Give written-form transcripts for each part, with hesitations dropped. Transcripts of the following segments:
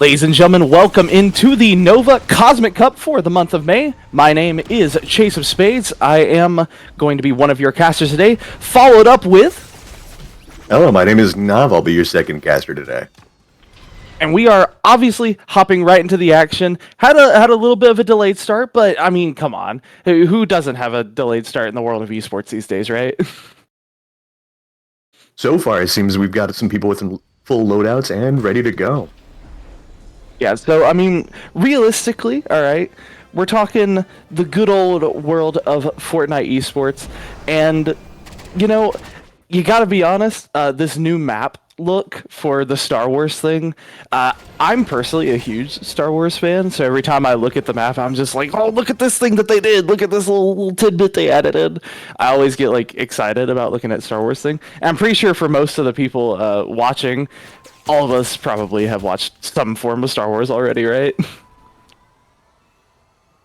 Ladies and gentlemen, welcome into the Nova Cosmic Cup for the month of May. My name is Chase of Spades. I am going to be one of your casters today, followed up with... Hello, my name is Nav. I'll be your second caster today. And we are obviously hopping right into the action. Had a little bit of a delayed start, but I mean, come on. Who doesn't have a delayed start in the world of esports these days, right? So far, it seems we've got some people with some full loadouts and ready to go. Yeah, so, I mean, realistically, all right, we're talking the good old world of Fortnite esports, and, you know, you gotta be honest, this new map look for the Star Wars thing, I'm personally a huge Star Wars fan, so every time I look at the map, I'm just like, oh, look at this thing that they did, look at this little tidbit they added in. I always get, like, excited about looking at Star Wars thing, and I'm pretty sure for most of the people watching, all of us probably have watched some form of Star Wars already, right?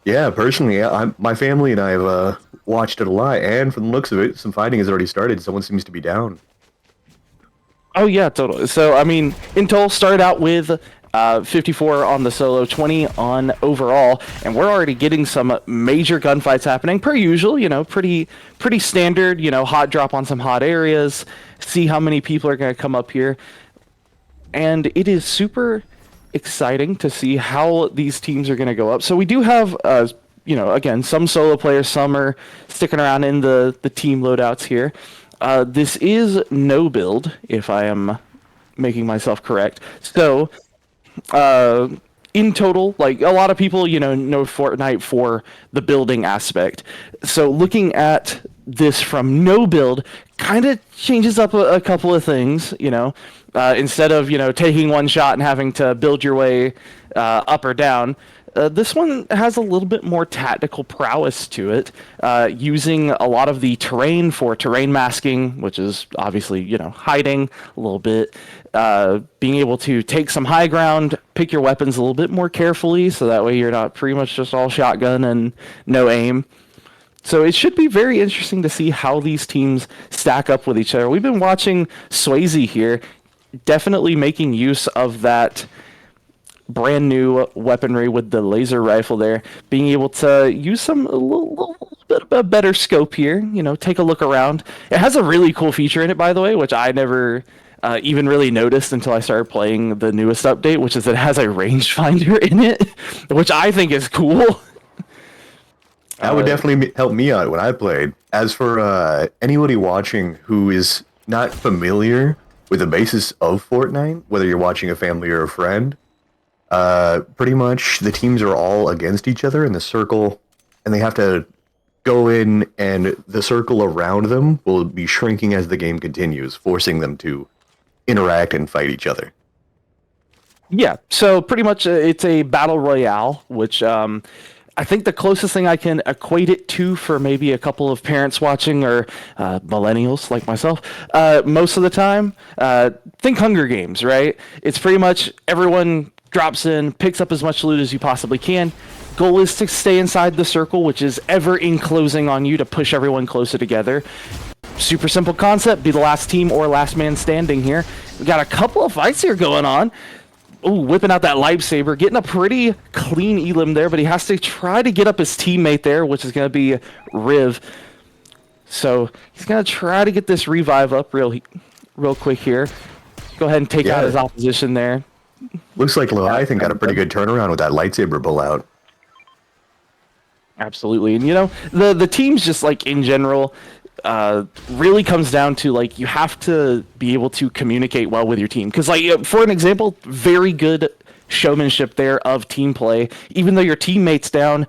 Yeah, personally, my family and I have watched it a lot, and from the looks of it, some fighting has already started. Someone seems to be down. Oh yeah, totally. So I mean, Intel started out with 54 on the solo, 20 on overall, and we're already getting some major gunfights happening per usual. You know, pretty standard. You know, hot drop on some hot areas. See how many people are going to come up here, and it is super exciting to see how these teams are going to go up. So we do have, you know, again, some solo players, some are sticking around in the team loadouts here. This is no build, if I am making myself correct. So, in total, like a lot of people, you know Fortnite for the building aspect. So looking at this from no build kind of changes up a couple of things, you know. Instead of, you know, taking one shot and having to build your way up or down, this one has a little bit more tactical prowess to it, using a lot of the terrain for terrain masking, which is obviously, you know, hiding a little bit, being able to take some high ground, pick your weapons a little bit more carefully, so that way you're not pretty much just all shotgun and no aim. So it should be very interesting to see how these teams stack up with each other. We've been watching Swayze here, definitely making use of that brand new weaponry with the laser rifle there, being able to use a little bit of a better scope here, you know, take a look around. It has a really cool feature in it, by the way, which I never even really noticed until I started playing the newest update, which is that it has a rangefinder in it, which I think is cool. That would definitely help me out when I played. As for anybody watching who is not familiar with the basis of Fortnite, whether you're watching a family or a friend, pretty much the teams are all against each other in the circle, and they have to go in, and the circle around them will be shrinking as the game continues, forcing them to interact and fight each other. Yeah, so pretty much it's a battle royale, which I think the closest thing I can equate it to for maybe a couple of parents watching or millennials like myself, most of the time, think Hunger Games, right? It's pretty much everyone drops in, picks up as much loot as you possibly can. Goal is to stay inside the circle, which is ever enclosing on you to push everyone closer together. Super simple concept, be the last team or last man standing here. We got a couple of fights here going on. Ooh, whipping out that lightsaber, getting a pretty clean elim there, but he has to try to get up his teammate there, which is going to be Riv. So he's going to try to get this revive up real quick here. Go ahead and take out his opposition there. Looks like Leviathan got a pretty good turnaround with that lightsaber pull out. Absolutely. And, you know, the teams just, like, in general, really comes down to, like, you have to be able to communicate well with your team. Because, like, for an example, very good showmanship there of team play. Even though your teammate's down,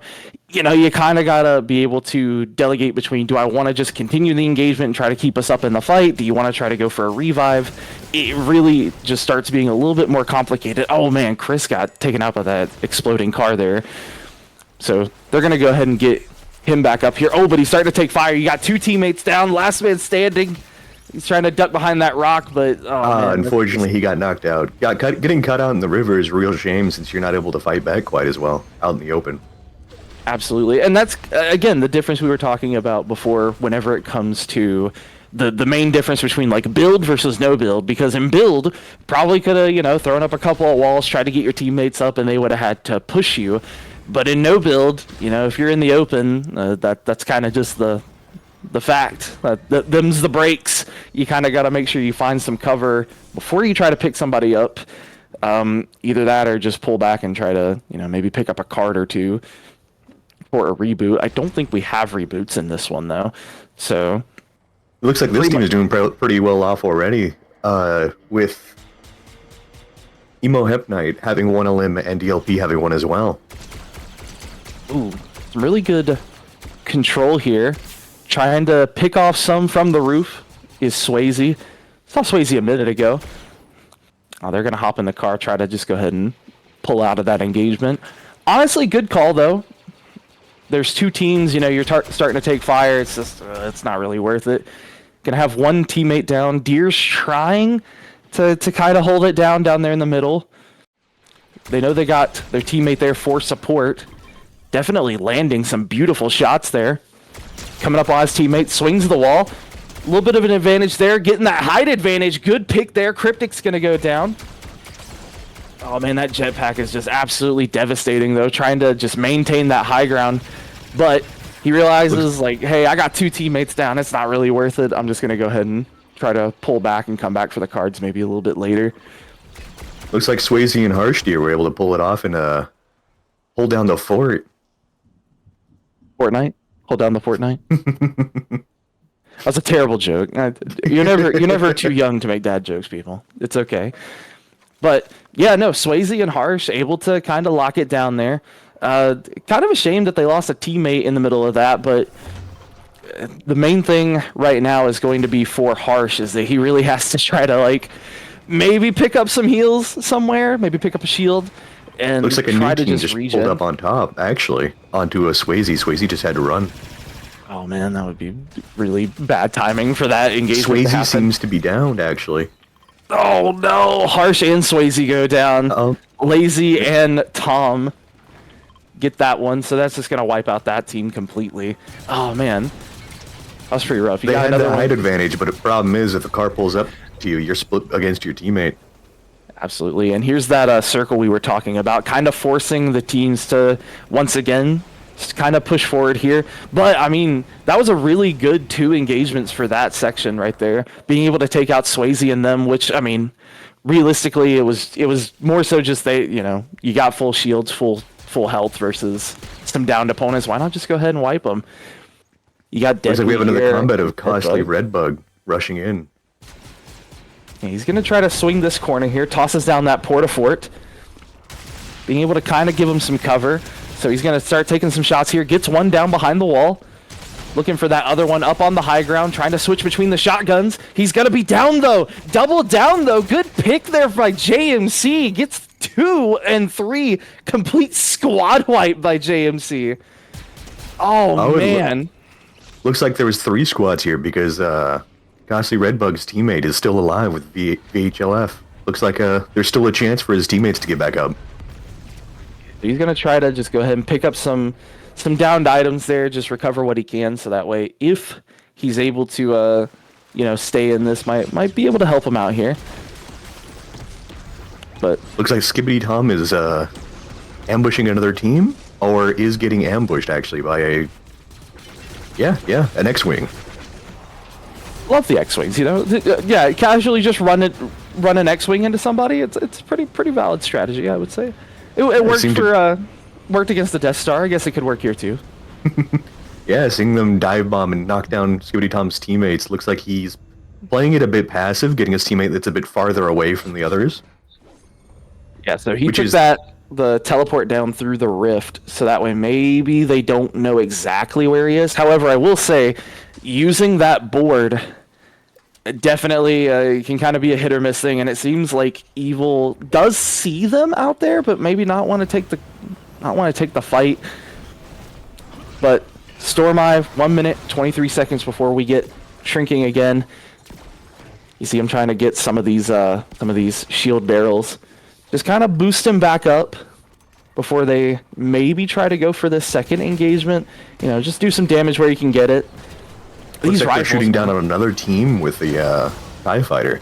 you know, you kind of got to be able to delegate between, do I want to just continue the engagement and try to keep us up in the fight? Do you want to try to go for a revive? It really just starts being a little bit more complicated. Oh, man, Chris got taken out by that exploding car there. So they're going to go ahead and get him back up here. Oh, but he's starting to take fire. You got two teammates down. Last man standing. He's trying to duck behind that rock, but... unfortunately, he got knocked out. Getting cut out in the river is a real shame since you're not able to fight back quite as well out in the open. Absolutely. And that's, again, the difference we were talking about before whenever it comes to the main difference between like build versus no build, because in build probably could have, you know, thrown up a couple of walls, tried to get your teammates up, and they would have had to push you. But in no build, you know, if you're in the open, that's kind of just the fact. Them's the breaks. You kind of got to make sure you find some cover before you try to pick somebody up. Either that or just pull back and try to, you know, maybe pick up a card or two for a reboot. I don't think we have reboots in this one though, so it looks like this team is doing pretty well off already, with Emo Hep Knight having one LM and DLP having one as well. Ooh, some really good control here. Trying to pick off some from the roof is Swayze. Saw Swayze a minute ago. Oh, they're going to hop in the car, try to just go ahead and pull out of that engagement. Honestly, good call, though. There's two teams, you know, you're starting to take fire. It's just, it's not really worth it. Going to have one teammate down. Deer's trying to kind of hold it down there in the middle. They know they got their teammate there for support. Definitely landing some beautiful shots there. Coming up on his teammate, swings the wall. A little bit of an advantage there, getting that height advantage. Good pick there. Cryptic's going to go down. Oh, man, that jetpack is just absolutely devastating, though, trying to just maintain that high ground. But he realizes, like, hey, I got two teammates down. It's not really worth it. I'm just going to go ahead and try to pull back and come back for the cards maybe a little bit later. Looks like Swayze and Harshdeer were able to pull it off and hold down the fort. Fortnite? Hold down the Fortnite? That was a terrible joke. You're never too young to make dad jokes, people. It's okay. But yeah, no, Swayze and Harsh able to kind of lock it down there. Kind of a shame that they lost a teammate in the middle of that, but the main thing right now is going to be for Harsh is that he really has to try to, like, maybe pick up some heals somewhere, maybe pick up a shield, and looks like a try new to team just pulled up on top, actually, onto a Swayze. Swayze just had to run. Oh man, that would be really bad timing for that engagement. Swayze seems to be downed, actually. Oh no, Harsh and Swayze go down. Lazy and Tom get that one, so that's just gonna wipe out that team completely. Oh man, that was pretty rough. They had the height advantage, but the problem is if the car pulls up to you, you're split against your teammate. Absolutely, and here's that circle we were talking about, kind of forcing the teams to, once again, just kind of push forward here. But, I mean, that was a really good 2 engagements for that section right there. Being able to take out Swayze and them, which, I mean, realistically, it was more so just they, you know, you got full shields, full health versus some downed opponents. Why not just go ahead and wipe them? You got Deadly. Looks like we have another here. combat of costly Redbug rushing in. Yeah, he's going to try to swing this corner here, tosses down that Portafort. Being able to kind of give him some cover. So he's going to start taking some shots here. Gets one down behind the wall. Looking for that other one up on the high ground. Trying to switch between the shotguns. He's going to be down, though. Double down, though. Good pick there by JMC. Gets 2 and 3. Complete squad wipe by JMC. Oh, man. Looks like there was 3 squads here because Costly Redbug's teammate is still alive with VHLF. Looks like there's still a chance for his teammates to get back up. He's going to try to just go ahead and pick up some downed items there, just recover what he can, so that way if he's able to you know, stay in this, might be able to help him out here. But looks like Skibbity Tom is ambushing another team, or is getting ambushed actually by an X-Wing. Love the X-Wings, you know. Yeah, casually just run an X-Wing into somebody. It's pretty valid strategy, I would say. It worked worked against the Death Star. I guess it could work here too. Yeah, seeing them dive bomb and knock down Skibbity Tom's teammates. Looks like he's playing it a bit passive, getting his teammate that's a bit farther away from the others. Yeah, so he took the teleport down through the rift, so that way maybe they don't know exactly where he is. However, I will say, using that board definitely can kind of be a hit or miss thing, and it seems like Evil does see them out there, but maybe not want to take the fight. But Storm Eye, 1 minute 23 seconds before we get shrinking again. You see him trying to get some of these shield barrels, just kind of boost him back up before they maybe try to go for this second engagement. You know, just do some damage where you can get it. Looks like they're shooting down on another team with the TIE fighter.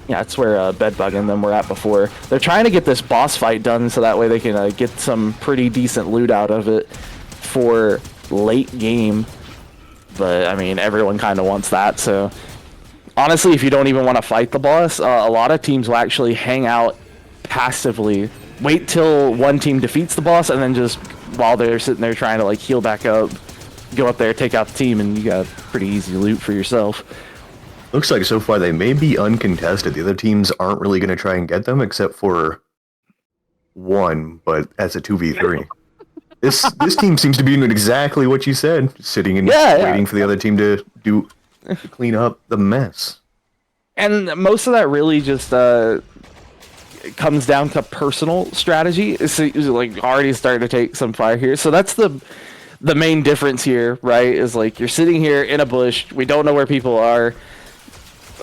Yeah, that's where Bedbug and them were at before. They're trying to get this boss fight done so that way they can get some pretty decent loot out of it for late game. But, I mean, everyone kind of wants that, so... Honestly, if you don't even want to fight the boss, a lot of teams will actually hang out passively. Wait till one team defeats the boss, and then just, while they're sitting there trying to, like, heal back up, go up there, take out the team, and you got pretty easy loot for yourself. Looks like so far they may be uncontested. The other teams aren't really going to try and get them, except for one, but that's a 2v3. This team seems to be doing exactly what you said, sitting and waiting for the other team to clean up the mess. And most of that really just comes down to personal strategy. It's like already starting to take some fire here. So that's the main difference here, right? Is like you're sitting here in a bush. We don't know where people are.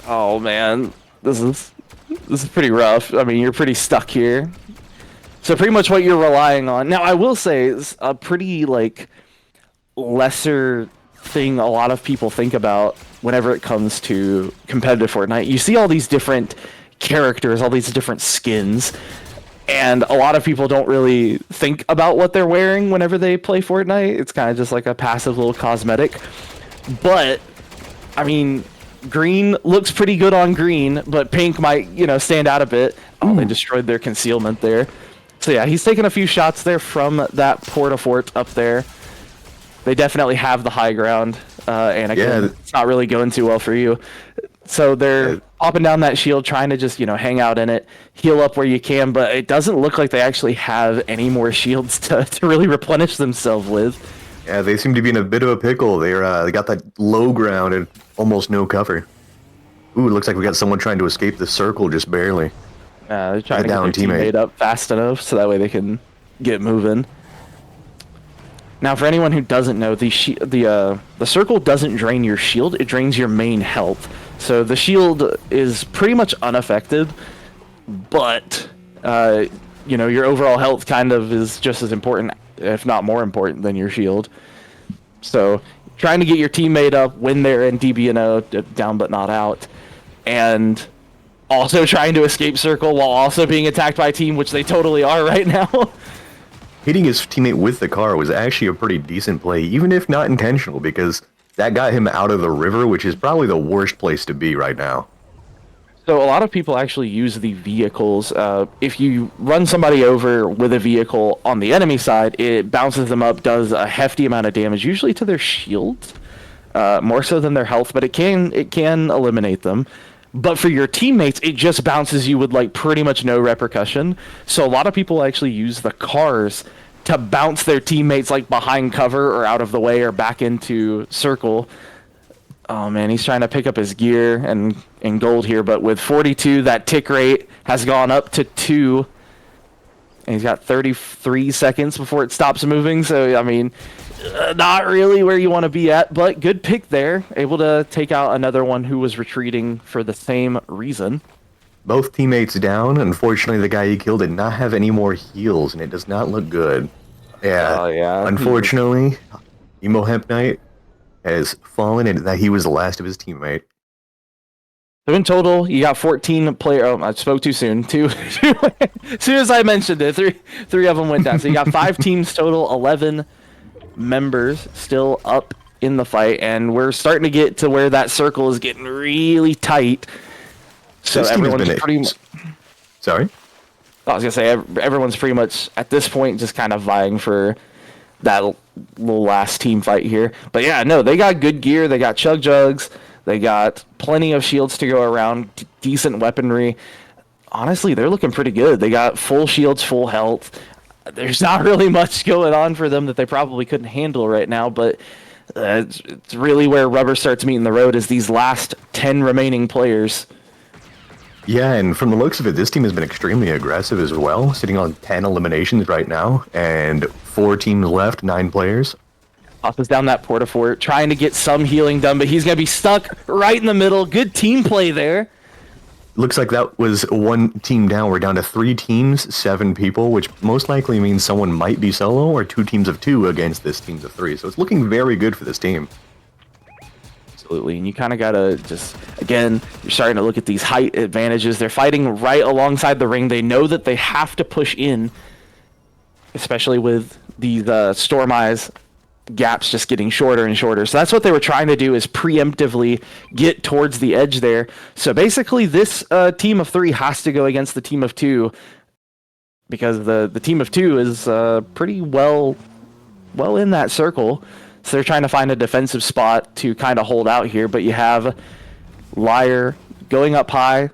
Oh man, this is pretty rough. I mean, you're pretty stuck here. So pretty much what you're relying on. Now, I will say it's a pretty like lesser thing a lot of people think about whenever it comes to competitive Fortnite. You see all these different characters, all these different skins, and a lot of people don't really think about what they're wearing whenever they play Fortnite. It's kind of just like a passive little cosmetic. But, I mean, green looks pretty good on green, but pink might, stand out a bit. Oh, they destroyed their concealment there. So yeah, he's taking a few shots there from that Port-a-Fort up there. They definitely have the high ground, and again, it's not really going too well for you. So they're popping down that shield, trying to just, hang out in it, heal up where you can, but it doesn't look like they actually have any more shields to really replenish themselves with. Yeah, they seem to be in a bit of a pickle. They got that low ground and almost no cover. Ooh, it looks like we got someone trying to escape the circle just barely. They're trying to get their teammate up fast enough so that way they can get moving. Now, for anyone who doesn't know, the circle doesn't drain your shield; it drains your main health. So the shield is pretty much unaffected, but your overall health kind of is just as important, if not more important, than your shield. So trying to get your teammate up when they're in DBNO, down but not out, and also trying to escape circle while also being attacked by a team, which they totally are right now. Hitting his teammate with the car was actually a pretty decent play, even if not intentional, because that got him out of the river, which is probably the worst place to be right now. So a lot of people actually use the vehicles. If you run somebody over with a vehicle on the enemy side, it bounces them up, does a hefty amount of damage, usually to their shields, more so than their health, but it can eliminate them. But for your teammates, it just bounces you with like pretty much no repercussion. So a lot of people actually use the cars to bounce their teammates like behind cover or out of the way or back into circle. Oh man, he's trying to pick up his gear and gold here, but with 42, that tick rate has gone up to 2. And he's got 33 seconds before it stops moving, so I mean, not really where you want to be at, but good pick there. Able to take out another one who was retreating for the same reason. Both teammates down. Unfortunately, the guy he killed did not have any more heals, and it does not look good. Yeah. Oh, yeah. Unfortunately, Emo Hemp Knight has fallen, and that he was the last of his teammate. So in total, you got 14 players. Oh, I spoke too soon. Two. As soon as I mentioned it, three of them went down. So you got 5 teams total, 11 members still up in the fight, and we're starting to get to where that circle is getting really tight. So everyone's pretty much... Sorry? I was going to say, everyone's pretty much, at this point, just kind of vying for that little last team fight here. But yeah, no, they got good gear. They got chug jugs. They got plenty of shields to go around, decent weaponry. Honestly, they're looking pretty good. They got full shields, full health. There's not really much going on for them that they probably couldn't handle right now, but it's really where rubber starts meeting the road is these last 10 remaining players. Yeah, and from the looks of it, this team has been extremely aggressive as well, sitting on 10 eliminations right now, and 4 teams left, 9 players. Tosses down that Port-a-Fort, trying to get some healing done, but he's going to be stuck right in the middle. Good team play there. Looks like that was 1 team down. We're down to 3 teams, 7 people, which most likely means someone might be solo or 2 teams of 2 against this team of 3. So it's looking very good for this team. Absolutely, and you kind of gotta just, again, you're starting to look at these height advantages. They're fighting right alongside the ring. They know that they have to push in, especially with these Storm Eyes gaps just getting shorter and shorter. So that's what they were trying to do, is preemptively get towards the edge there. So basically this team of 3 has to go against the team of 2, because the team of 2 is pretty well in that circle. So they're trying to find a defensive spot to kind of hold out here. But you have Liar going up high,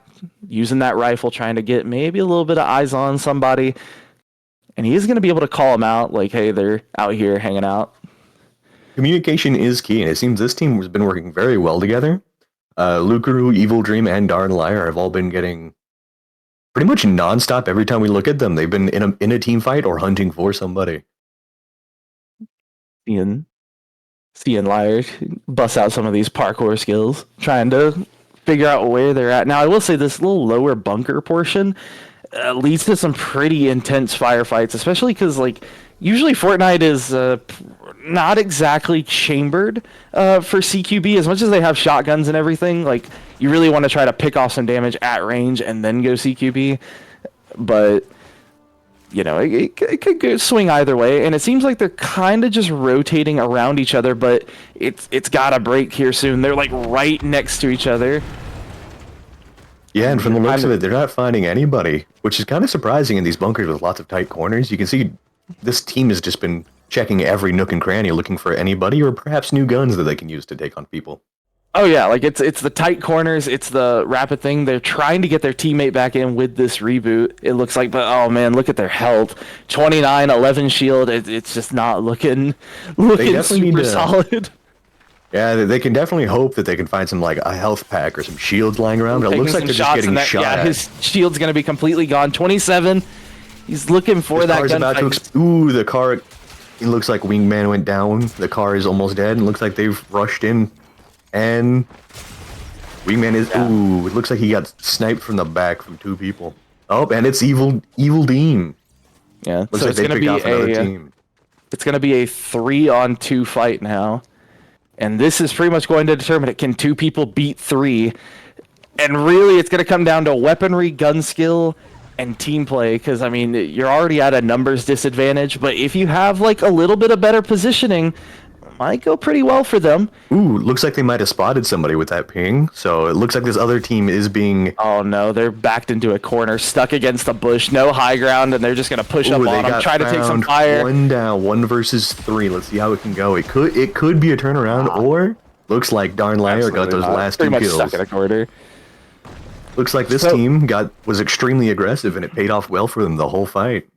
using that rifle, trying to get maybe a little bit of eyes on somebody. And he is going to be able to call them out, like, hey, they're out here hanging out. Communication is key, and it seems this team has been working very well together. Lukaru, Evil Dream, and Darn Liar have all been getting pretty much nonstop every time we look at them. They've been in a team fight or hunting for somebody. Seeing Liar bust out some of these parkour skills, trying to figure out where they're at. Now, I will say this little lower bunker portion leads to some pretty intense firefights, especially because, like, usually Fortnite is not exactly chambered for CQB. As much as they have shotguns and everything, like, you really want to try to pick off some damage at range and then go CQB. But, you know, it could go swing either way. And it seems like they're kind of just rotating around each other, but it's got to break here soon. They're, like, right next to each other. Yeah, and from the looks of it, they're not finding anybody, which is kind of surprising in these bunkers with lots of tight corners. You can see this team has just been checking every nook and cranny, looking for anybody or perhaps new guns that they can use to take on people. Oh yeah, like it's the tight corners, it's the rapid thing. They're trying to get their teammate back in with this reboot, it looks like, but oh man, look at their health. 29, 11 shield, it's just not looking super solid. Yeah, they can definitely hope that they can find some, like, a health pack or some shields lying around. But it looks like they're just getting shot at. His shield's going to be completely gone. 27. He's looking for that gunfight. Ooh, the car. It looks like Wingman went down. The car is almost dead. And looks like they've rushed in. And Wingman is... Yeah. Ooh, it looks like he got sniped from the back from 2 people. Oh, and it's Evil Dean. Yeah, looks so like they picked off another team. It's going to be a 3-on-2 fight now. And this is pretty much going to determine it. Can 2 people beat 3? And really, it's going to come down to weaponry, gun skill, and team play. Because, I mean, you're already at a numbers disadvantage. But if you have, like, a little bit of better positioning, it might go pretty well for them. Ooh, looks like they might have spotted somebody with that ping. So it looks like this other team is being... Oh, no. They're backed into a corner, stuck against a bush, no high ground, and they're just going to push up on them, try to take some fire. 1 down, 1 versus 3. Let's see how it can go. It could be a turnaround, or looks like Darn Liar got those last 2 kills. Pretty much stuck in a corner. Looks like this team was extremely aggressive, and it paid off well for them the whole fight.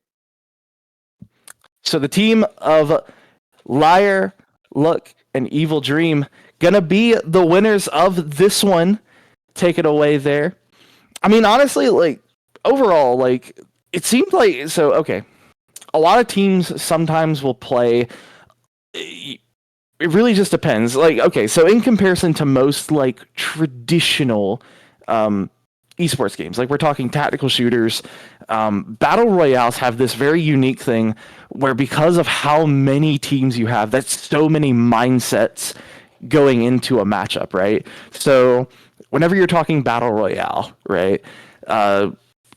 So the team of Liar, Luck, and Evil Dream gonna be the winners of this one. Take it away there. I mean, honestly, like, overall, like, it seemed like... So, okay. A lot of teams sometimes will play... It really just depends. Like, okay, so in comparison to most, like, traditional esports games, like, we're talking tactical shooters, battle royales have this very unique thing where, because of how many teams you have, that's so many mindsets going into a matchup, right? So whenever you're talking battle royale, right,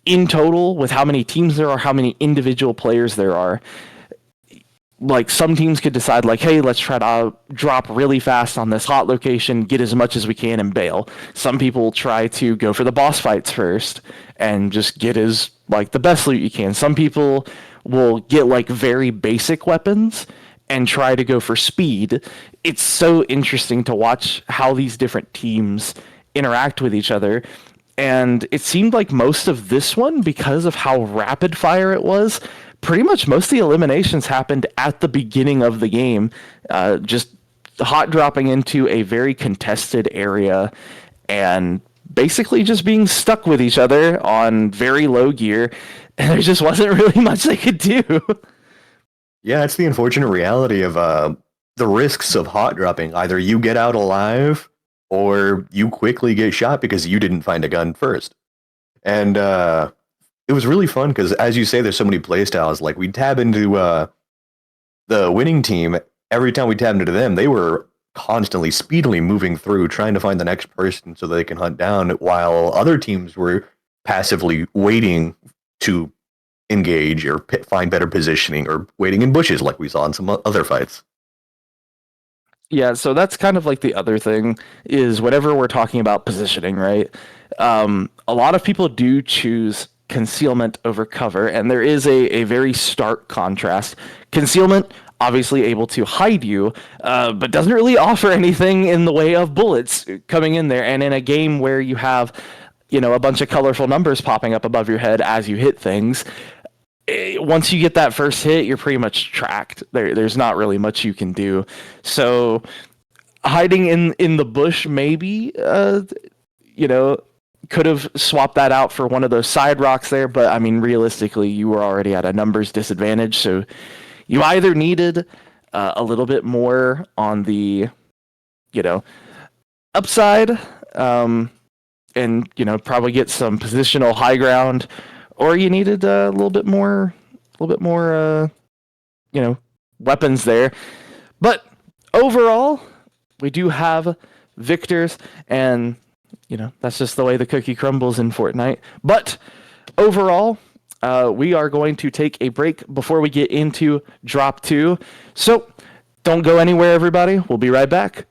in total, with how many teams there are, how many individual players there are, like, some teams could decide, like, hey, let's try to drop really fast on this hot location, get as much as we can, and bail. Some people will try to go for the boss fights first and just get as, like, the best loot you can. Some people will get, like, very basic weapons and try to go for speed. It's so interesting to watch how these different teams interact with each other. And it seemed like most of this one, because of how rapid fire it was, pretty much most of the eliminations happened at the beginning of the game, just hot dropping into a very contested area and basically just being stuck with each other on very low gear, and there just wasn't really much they could do. Yeah, it's the unfortunate reality of the risks of hot dropping. Either you get out alive, or you quickly get shot because you didn't find a gun first. And it was really fun because, as you say, there's so many playstyles. Like, we tab into the winning team. Every time we tabbed into them, they were constantly, speedily moving through, trying to find the next person so they can hunt down, while other teams were passively waiting to engage or find better positioning or waiting in bushes like we saw in some other fights. Yeah, so that's kind of like the other thing is whenever we're talking about positioning, right? A lot of people do choose concealment over cover, and there is a very stark contrast. Concealment, obviously able to hide you, but doesn't really offer anything in the way of bullets coming in there. And in a game where you have, a bunch of colorful numbers popping up above your head as you hit things, once you get that first hit, you're pretty much tracked. There's not really much you can do. So hiding in the bush, maybe, you know, could have swapped that out for one of those side rocks there. But I mean, realistically, you were already at a numbers disadvantage. So you either needed a little bit more on the, you know, upside, and probably get some positional high ground, or you needed a little bit more, weapons there. But overall, we do have victors, and that's just the way the cookie crumbles in Fortnite. But overall, we are going to take a break before we get into drop 2. So don't go anywhere, everybody. We'll be right back.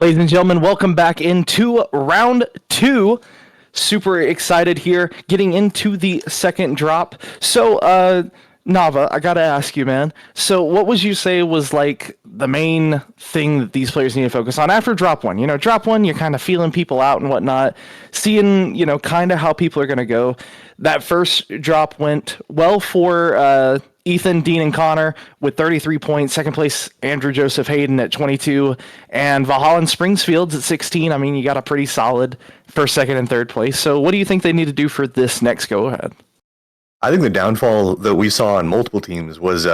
Ladies and gentlemen, welcome back into round two. Super excited here, getting into the second drop. So, Nava, I gotta ask you, man. So, what would you say was like the main thing that these players need to focus on after drop one? You know, drop one, you're kind of feeling people out and whatnot, seeing, kind of how people are gonna go. That first drop went well for Ethan, Dean, and Connor with 33 points. Second place, Andrew Joseph Hayden at 22, and Valhalla and Springsfields at 16. I mean, you got a pretty solid first, second, and third place. So, what do you think they need to do for this next go ahead? I think the downfall that we saw on multiple teams was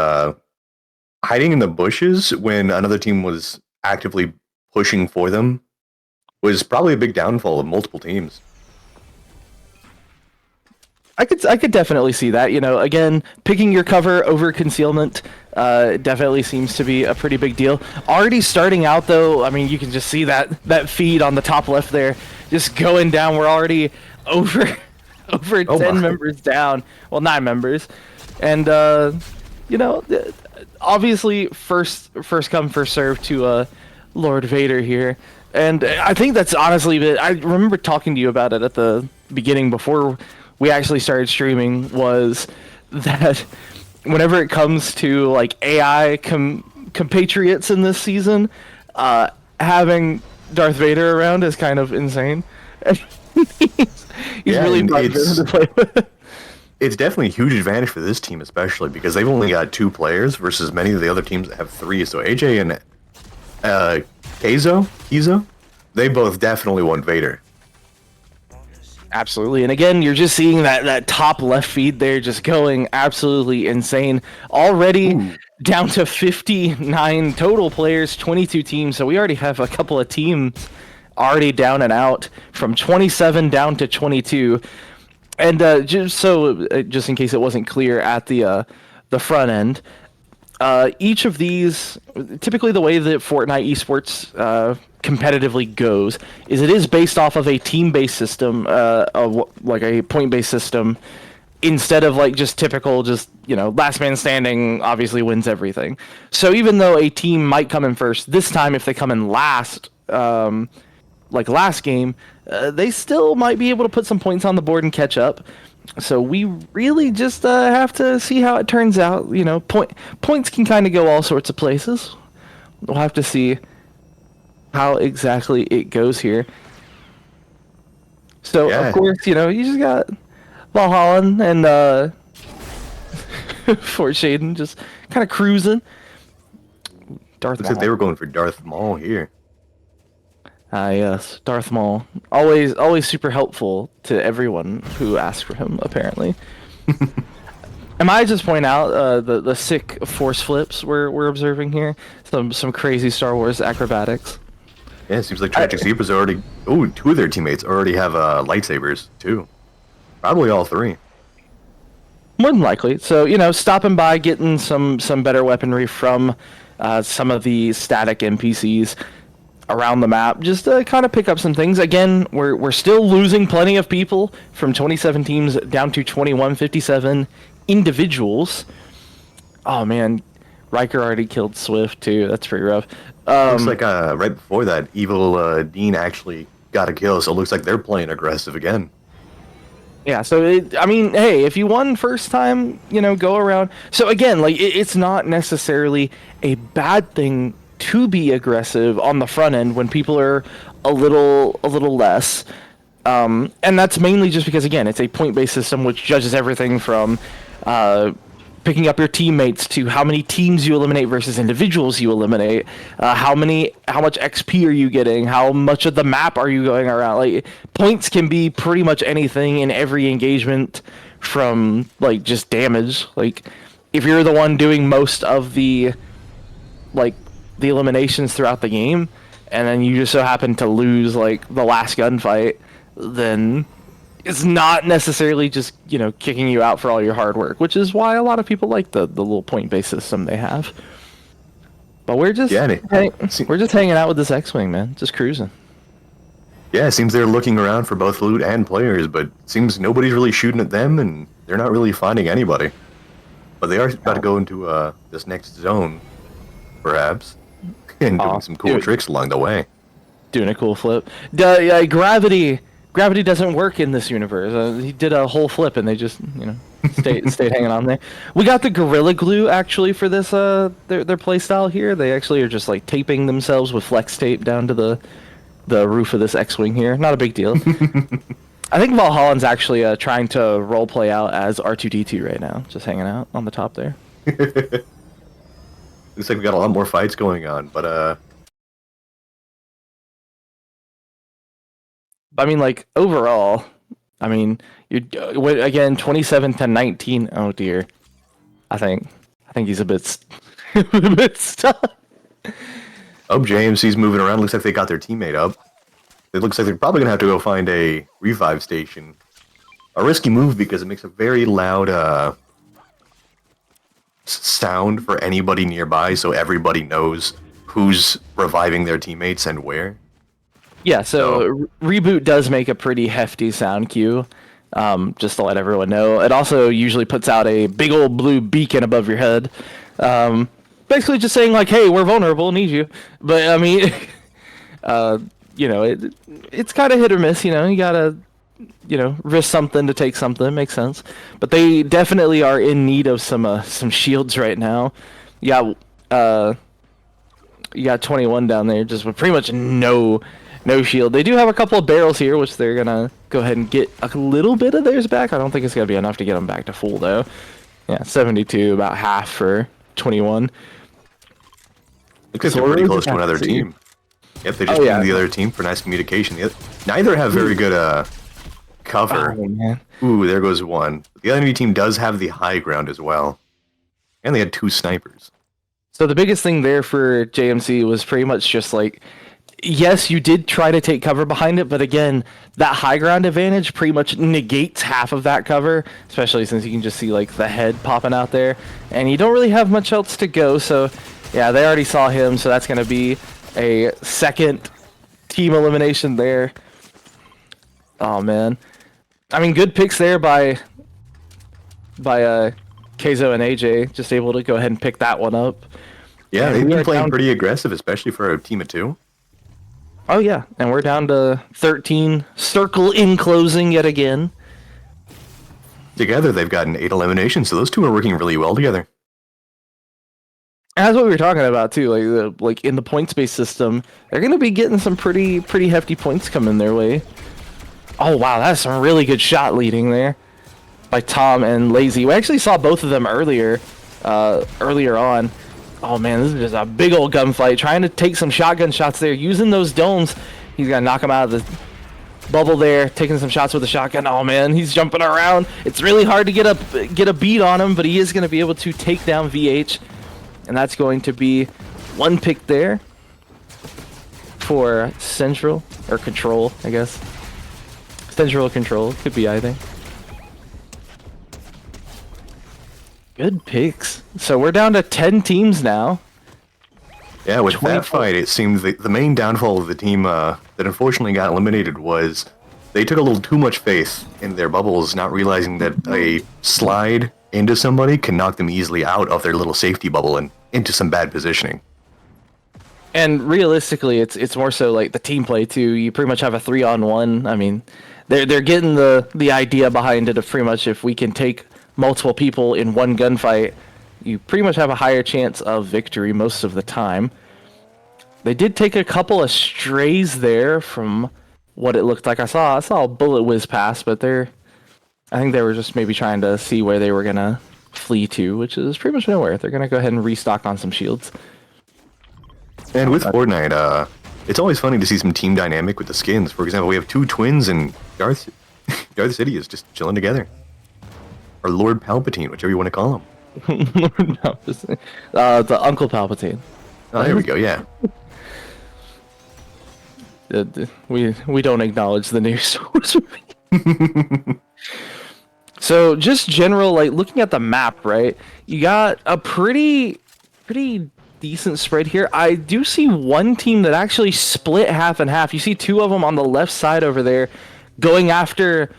hiding in the bushes when another team was actively pushing for them was probably a big downfall of multiple teams. I could definitely see that. Again, picking your cover over concealment definitely seems to be a pretty big deal. Already starting out though, I mean, you can just see that feed on the top left there, just going down. We're already over 10 members down. Well, 9 members, and obviously first come first serve to Lord Vader here. And I think that's honestly, I remember talking to you about it at the beginning before we actually started streaming, was that whenever it comes to like AI compatriots in this season, having Darth Vader around is kind of insane. he's really fun to play with. It's definitely a huge advantage for this team, especially because they've only got 2 players versus many of the other teams that have 3. So AJ and Kizo, they both definitely want Vader. Absolutely. And again, you're just seeing that top left feed there just going absolutely insane. Already down to 59 total players, 22 teams. So we already have a couple of teams already down and out from 27 down to 22. And just in case it wasn't clear at the front end, each of these, typically the way that Fortnite esports competitively goes is it is based off of a team-based system, like a point-based system, instead of like just typical, last man standing obviously wins everything. So even though a team might come in first, this time if they come in last, like last game, they still might be able to put some points on the board and catch up. So we really just have to see how it turns out. Points can kind of go all sorts of places. We'll have to see how exactly it goes here. So Of course, you just got Valhalla and Fort Shaden just kind of cruising. Darth Maul. Looks like they were going for Darth Maul here. Yes, Darth Maul. Always super helpful to everyone who asks for him, apparently. Am I just point out the sick force flips we're observing here? Some crazy Star Wars acrobatics. Yeah, it seems like Tragic Zebra's already... Oh, 2 of their teammates already have lightsabers, too. Probably all 3. More than likely. So, stopping by, getting some better weaponry from some of the static NPCs around the map, just to kind of pick up some things. Again, we're still losing plenty of people from 27 teams down to 21, 57 individuals. Oh, man. Riker already killed Swift, too. That's pretty rough. Looks like right before that, Evil Dean actually got a kill, so it looks like they're playing aggressive again. Yeah, so, hey, if you won first time, go around. So, again, like, it's not necessarily a bad thing to be aggressive on the front end when people are a little less. And that's mainly just because, again, it's a point-based system which judges everything from picking up your teammates to how many teams you eliminate versus individuals you eliminate, how much XP are you getting, how much of the map are you going around. Like, points can be pretty much anything in every engagement, from like just damage. Like, if you're the one doing most of the eliminations throughout the game, and then you just so happen to lose like the last gunfight, then it's not necessarily just kicking you out for all your hard work, which is why a lot of people like the little point-based system they have. But we're just hanging out with this X-wing, man, just cruising. Yeah, it seems they're looking around for both loot and players, but it seems nobody's really shooting at them, and they're not really finding anybody. But they are about to go into this next zone, perhaps, and doing some cool tricks along the way. doing a cool flip. Gravity doesn't work in this universe. He did a whole flip, and they just stayed hanging on there. We got the Gorilla Glue actually for this their play style here. They actually are just like taping themselves with flex tape down to the roof of this X-wing here. Not a big deal. I think Valhallan's actually trying to role play out as R2-D2 right now, just hanging out on the top there. Looks like we got a lot more fights going on, but I mean, like overall, I mean, you're again 27-19. Oh dear, I think he's a bit a bit stuck. oh, JMC's moving around. Looks like they got their teammate up. It looks like they're probably gonna have to go find a revive station. A risky move because it makes a very loud sound for anybody nearby, so everybody knows who's reviving their teammates and where. Yeah, so reboot does make a pretty hefty sound cue, just to let everyone know. It also usually puts out a big old blue beacon above your head, basically just saying like, "Hey, we're vulnerable, need you." But I mean, it's kind of hit or miss. You gotta, risk something to take something. Makes sense. But they definitely are in need of some shields right now. You got 21 down there, just with pretty much no shield. They do have a couple of barrels here, which they're gonna go ahead and get a little bit of theirs back. I don't think it's gonna be enough to get them back to full though. Yeah, 72, about half for 21. Looks like they're pretty close to another team. Yep, they just pinged the other team for nice communication. Neither have very good cover. Oh, man. Ooh, there goes one. The enemy team does have the high ground as well. And they had 2 snipers. So the biggest thing there for JMC was pretty much just like, yes, you did try to take cover behind it, but again, that high ground advantage pretty much negates half of that cover, especially since you can just see like the head popping out there, and you don't really have much else to go. So yeah, they already saw him, so that's going to be a second team elimination there. Oh man, I mean, good picks there by Keizo and AJ, just able to go ahead and pick that one up. Yeah, they've been playing pretty aggressive, especially for a team of 2. Oh yeah, and we're down to 13. Circle in closing yet again. Together, they've gotten 8 eliminations, so those 2 are working really well together. And that's what we were talking about too. Like in the points-based system, they're gonna be getting some pretty hefty points coming their way. Oh wow, that's some really good shot leading there by Tom and Lazy. We actually saw both of them earlier on. Oh man, this is just a big old gunfight. Trying to take some shotgun shots there, using those domes. He's gonna knock him out of the bubble there, taking some shots with the shotgun. Oh man, he's jumping around. It's really hard to get a beat on him, but he is gonna be able to take down VH, and that's going to be one pick there for Central or Control, I guess. Central Control could be either. Good picks. So we're down to 10 teams now. Yeah, with that fight, it seems the main downfall of the team that unfortunately got eliminated was they took a little too much faith in their bubbles, not realizing that a slide into somebody can knock them easily out of their little safety bubble and into some bad positioning. And realistically, it's more so like the team play too. You pretty much have a 3-on-1. I mean, they're getting the idea behind it of pretty much if we can take multiple people in one gunfight, you pretty much have a higher chance of victory most of the time. They did take a couple of strays there from what it looked like. I saw a bullet whiz past, but I think they were just maybe trying to see where they were gonna flee to, which is pretty much nowhere. They're gonna go ahead and restock on some shields. And with Fortnite, it's always funny to see some team dynamic with the skins. For example, we have 2 twins and Darth City is just chilling together. Or Lord Palpatine, whichever you want to call him. Lord Palpatine. The Uncle Palpatine. Oh, there we go, yeah. We don't acknowledge the new Star Wars movie. So just general, like looking at the map, right? You got a pretty decent spread here. I do see one team that actually split half and half. You see 2 of them on the left side over there going after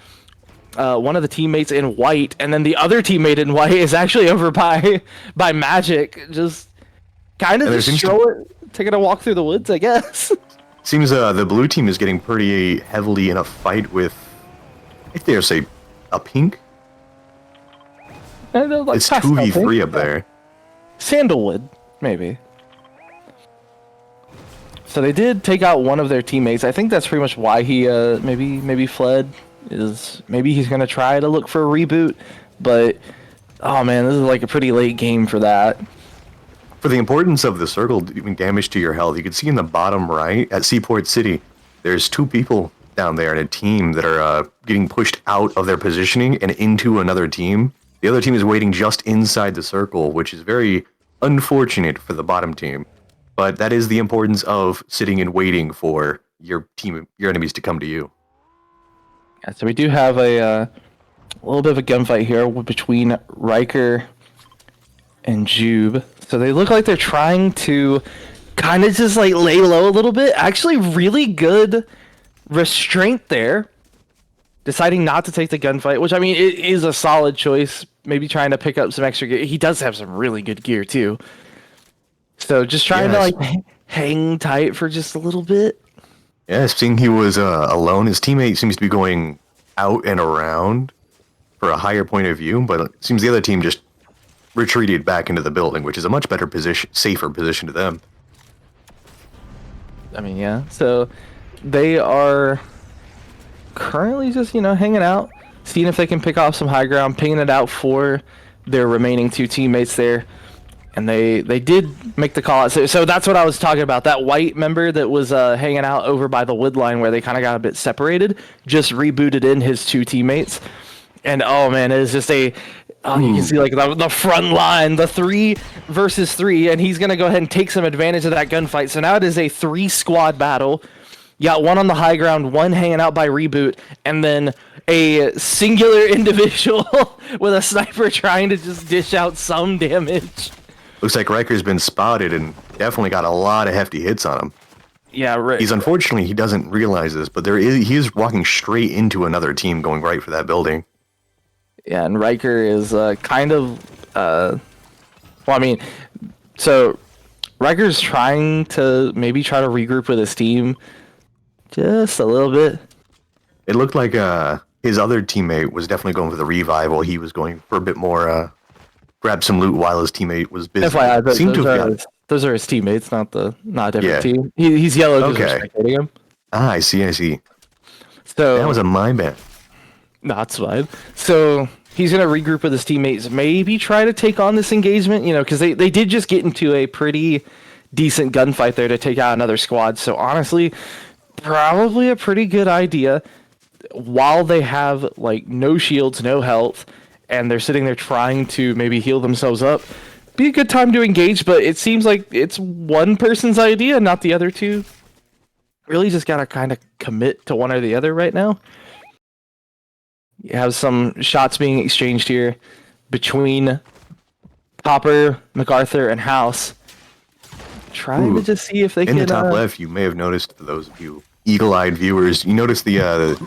one of the teammates in white, and then the other teammate in white is actually over by Magic, just kind of just taking a walk through the woods, I guess. Seems the blue team is getting pretty heavily in a fight with, I dare say, a pink. Like It's 2v3 up yeah. there. Sandalwood, maybe. So they did take out one of their teammates. I think that's pretty much why he maybe fled. Is maybe he's gonna try to look for a reboot, but oh man, this is like a pretty late game for that. For the importance of the circle doing damage to your health, you can see in the bottom right at Seaport City, there's 2 people down there in a team that are getting pushed out of their positioning and into another team. The other team is waiting just inside the circle, which is very unfortunate for the bottom team. But that is the importance of sitting and waiting for your enemies to come to you. Yeah, so we do have a little bit of a gunfight here between Riker and Jube. So they look like they're trying to kind of just like lay low a little bit. Actually, really good restraint there. Deciding not to take the gunfight, which I mean, it is a solid choice. Maybe trying to pick up some extra gear. He does have some really good gear too. So just trying to like hang tight for just a little bit. Yeah, seeing he was alone, his teammate seems to be going out and around for a higher point of view, but it seems the other team just retreated back into the building, which is a much better position, safer position to them. I mean, yeah. So they are currently just, hanging out, seeing if they can pick off some high ground, pinging it out for their remaining 2 teammates there. And they did make the call out. So that's what I was talking about. That white member that was hanging out over by the wood line where they kind of got a bit separated, just rebooted in his 2 teammates. And oh man, it is just you can see like the front line, the 3 versus 3, and he's gonna go ahead and take some advantage of that gunfight. So now it is a 3 squad battle. You got one on the high ground, one hanging out by reboot, and then a singular individual with a sniper trying to just dish out some damage. Looks like Riker's been spotted and definitely got a lot of hefty hits on him. Yeah, right. Unfortunately, he doesn't realize this, but he is walking straight into another team going right for that building. Yeah, and Riker is kind of, so Riker's trying to maybe try to regroup with his team just a little bit. It looked like his other teammate was definitely going for the revive while he was going for a bit more, grab some loot while his teammate was busy. FYI, those are his teammates, not a different team. He's yellow because we're spectating him. Ah, I see. So that was a my bad. No, that's fine. So he's going to regroup with his teammates, maybe try to take on this engagement, because they did just get into a pretty decent gunfight there to take out another squad. So honestly, probably a pretty good idea while they have like no shields, no health, and they're sitting there trying to maybe heal themselves up. Be a good time to engage, but it seems like it's one person's idea, not the other 2. Really just got to kind of commit to one or the other right now. You have some shots being exchanged here between Copper, MacArthur, and House. Trying to just see if they can... In the top left, you may have noticed, those of you eagle-eyed viewers, you noticed the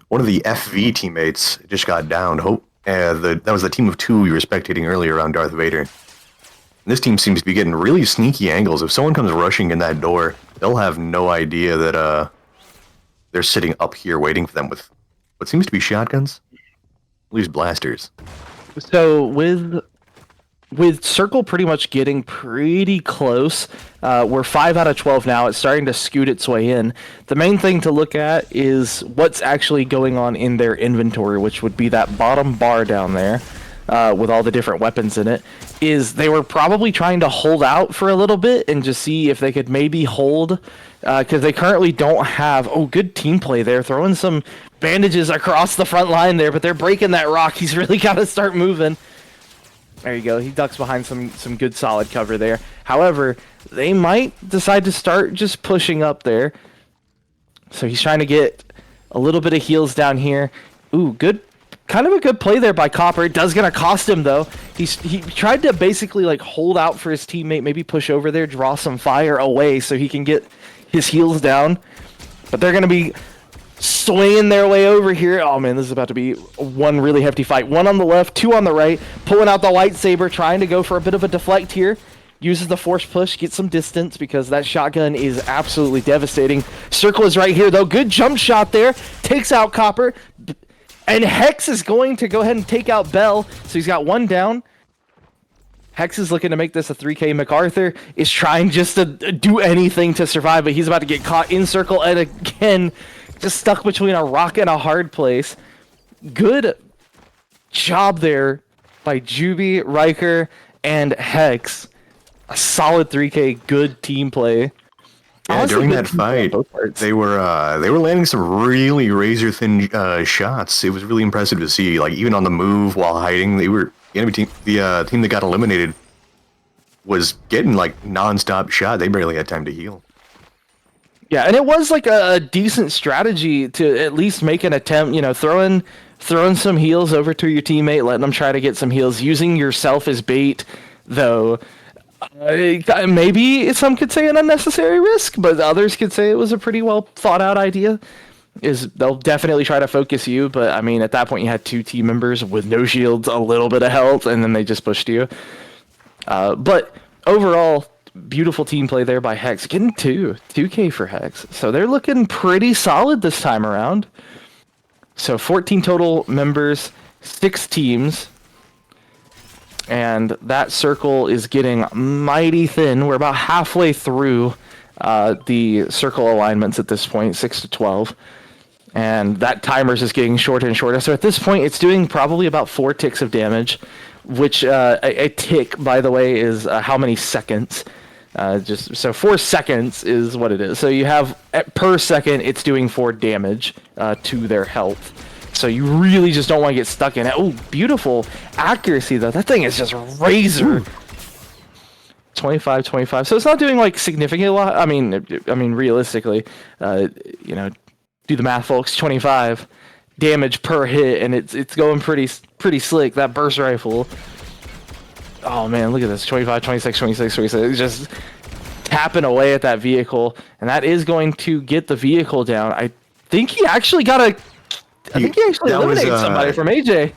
one of the FV teammates just got downed. That was the team of 2 we were spectating earlier around Darth Vader. And this team seems to be getting really sneaky angles. If someone comes rushing in that door, they'll have no idea that they're sitting up here waiting for them with what seems to be shotguns, at least blasters. So with Circle pretty much getting pretty close, we're 5 out of 12 now. It's starting to scoot its way in. The main thing to look at is what's actually going on in their inventory, which would be that bottom bar down there with all the different weapons in it. Is they were probably trying to hold out for a little bit and just see if they could maybe hold, because they currently don't have... Oh, good team play there, throwing some bandages across the front line there, but they're breaking that rock. He's really got to start moving. There you go. He ducks behind some good solid cover there. However, they might decide to start just pushing up there. So he's trying to get a little bit of heals down here. Ooh, good. Kind of a good play there by Copper. It does gonna cost him though. He tried to basically like hold out for his teammate, maybe push over there, draw some fire away so he can get his heals down. But they're gonna be swinging their way over here. Oh man, this is about to be one really hefty fight. 1 on the left, 2 on the right, pulling out the lightsaber, trying to go for a bit of a deflect here. uses the force push, gets some distance because that shotgun is absolutely devastating. Circle is right here though. Good jump shot there. Takes out Copper. And Hex is going to go ahead and take out Bell. So he's got one down. Hex is looking to make this a 3K. MacArthur is trying just to do anything to survive, but he's about to get caught in circle and again, just stuck between a rock and a hard place. Good job there by Juby, Riker, and Hex. A solid 3K, good team play. Yeah, Honestly, during good that team play on fight, both parts. they were landing some really razor thin shots. It was really impressive to see. Like even on the move while hiding, they were the enemy team. The team that got eliminated was getting like non-stop shot. They barely had time to heal. Yeah, and it was like a decent strategy to at least make an attempt. You know, throwing some heals over to your teammate, letting them try to get some heals, using yourself as bait, though. Maybe some could say an unnecessary risk, but others could say it was a pretty well thought out idea. They'll definitely try to focus you, but I mean, at that point you had two team members with no shields, a little bit of health, and then they just pushed you. But overall, beautiful team play there by Hex, getting 2K for Hex. So they're looking pretty solid this time around. So 14 total members, 6 teams. And that circle is getting mighty thin. We're about halfway through the circle alignments at this point, 6 to 12. And that timer's just getting shorter and shorter. So at this point, it's doing probably about 4 ticks of damage, which a tick, by the way, is how many seconds. So 4 seconds is what it is. So you have, per second, it's doing 4 damage to their health. So you really just don't want to get stuck in it. Oh, beautiful accuracy, though. That thing is just razor. 25, 25. So it's not doing, like, significant lot. I mean, realistically, you know, do the math, folks. 25 damage per hit, and it's going pretty slick. That burst rifle. Oh, man, look at this. 25, 26, 26, 26. It's just tapping away at that vehicle, and that is going to get the vehicle down. I think he actually eliminated somebody from AJ.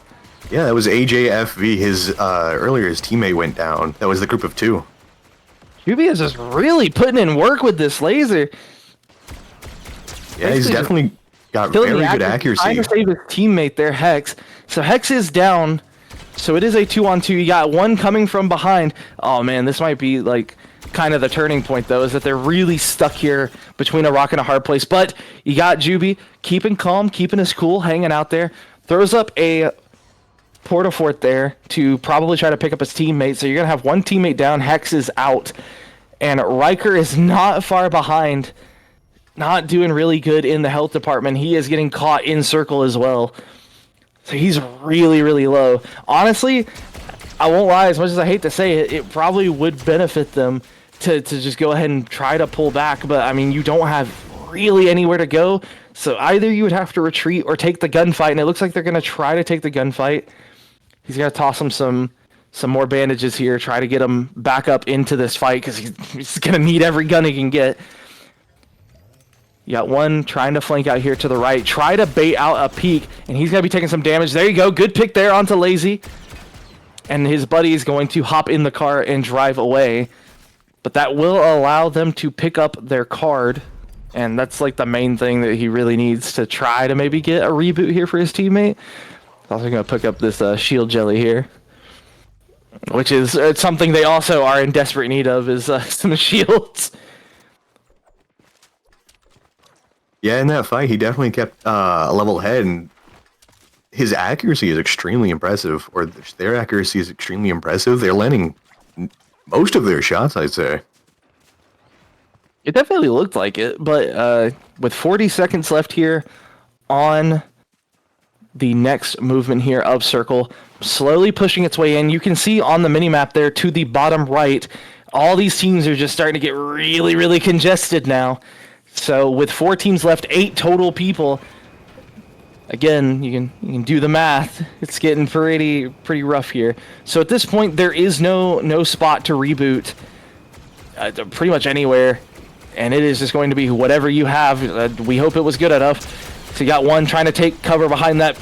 Yeah, that was AJFV. His earlier his teammate went down. That was the group of 2. QB is just really putting in work with this laser. Yeah, he's definitely got very good accuracy. Trying to save his teammate there, Hex. So Hex is down. So it is a 2-on-2. You got one coming from behind. Oh man, this might be like kind of the turning point though, is that they're really stuck here between a rock and a hard place. But you got Juby keeping calm, keeping his cool, hanging out there. Throws up a porta-fort there to probably try to pick up his teammate. So you're going to have one teammate down. Hex is out. And Riker is not far behind. Not doing really good in the health department. He is getting caught in circle as well. So he's really, really low. Honestly, I won't lie, as much as I hate to say it, it probably would benefit them to just go ahead and try to pull back. But, I mean, you don't have really anywhere to go. So either you would have to retreat or take the gunfight. And it looks like they're going to try to take the gunfight. He's going to toss him some more bandages here. Try to get him back up into this fight because he's going to need every gun he can get. You got one trying to flank out here to the right. Try to bait out a peek, and he's going to be taking some damage. There you go. Good pick there onto Lazy. And his buddy is going to hop in the car and drive away. But that will allow them to pick up their card. And that's like the main thing that he really needs to try to maybe get a reboot here for his teammate. Also going to pick up this shield jelly here. Which is something they also are in desperate need of, is some shields. Yeah, in that fight, he definitely kept a level head, and his accuracy is extremely impressive, or their accuracy is extremely impressive. They're landing most of their shots, I'd say. It definitely looked like it, but with 40 seconds left here on the next movement here of Circle, slowly pushing its way in. You can see on the minimap there to the bottom right, all these teams are just starting to get really, really congested now. So with 4 teams left, 8 total people. Again, you can do the math. It's getting pretty rough here. So at this point, there is no spot to reboot pretty much anywhere. And it is just going to be whatever you have. We hope it was good enough. So you got one trying to take cover behind that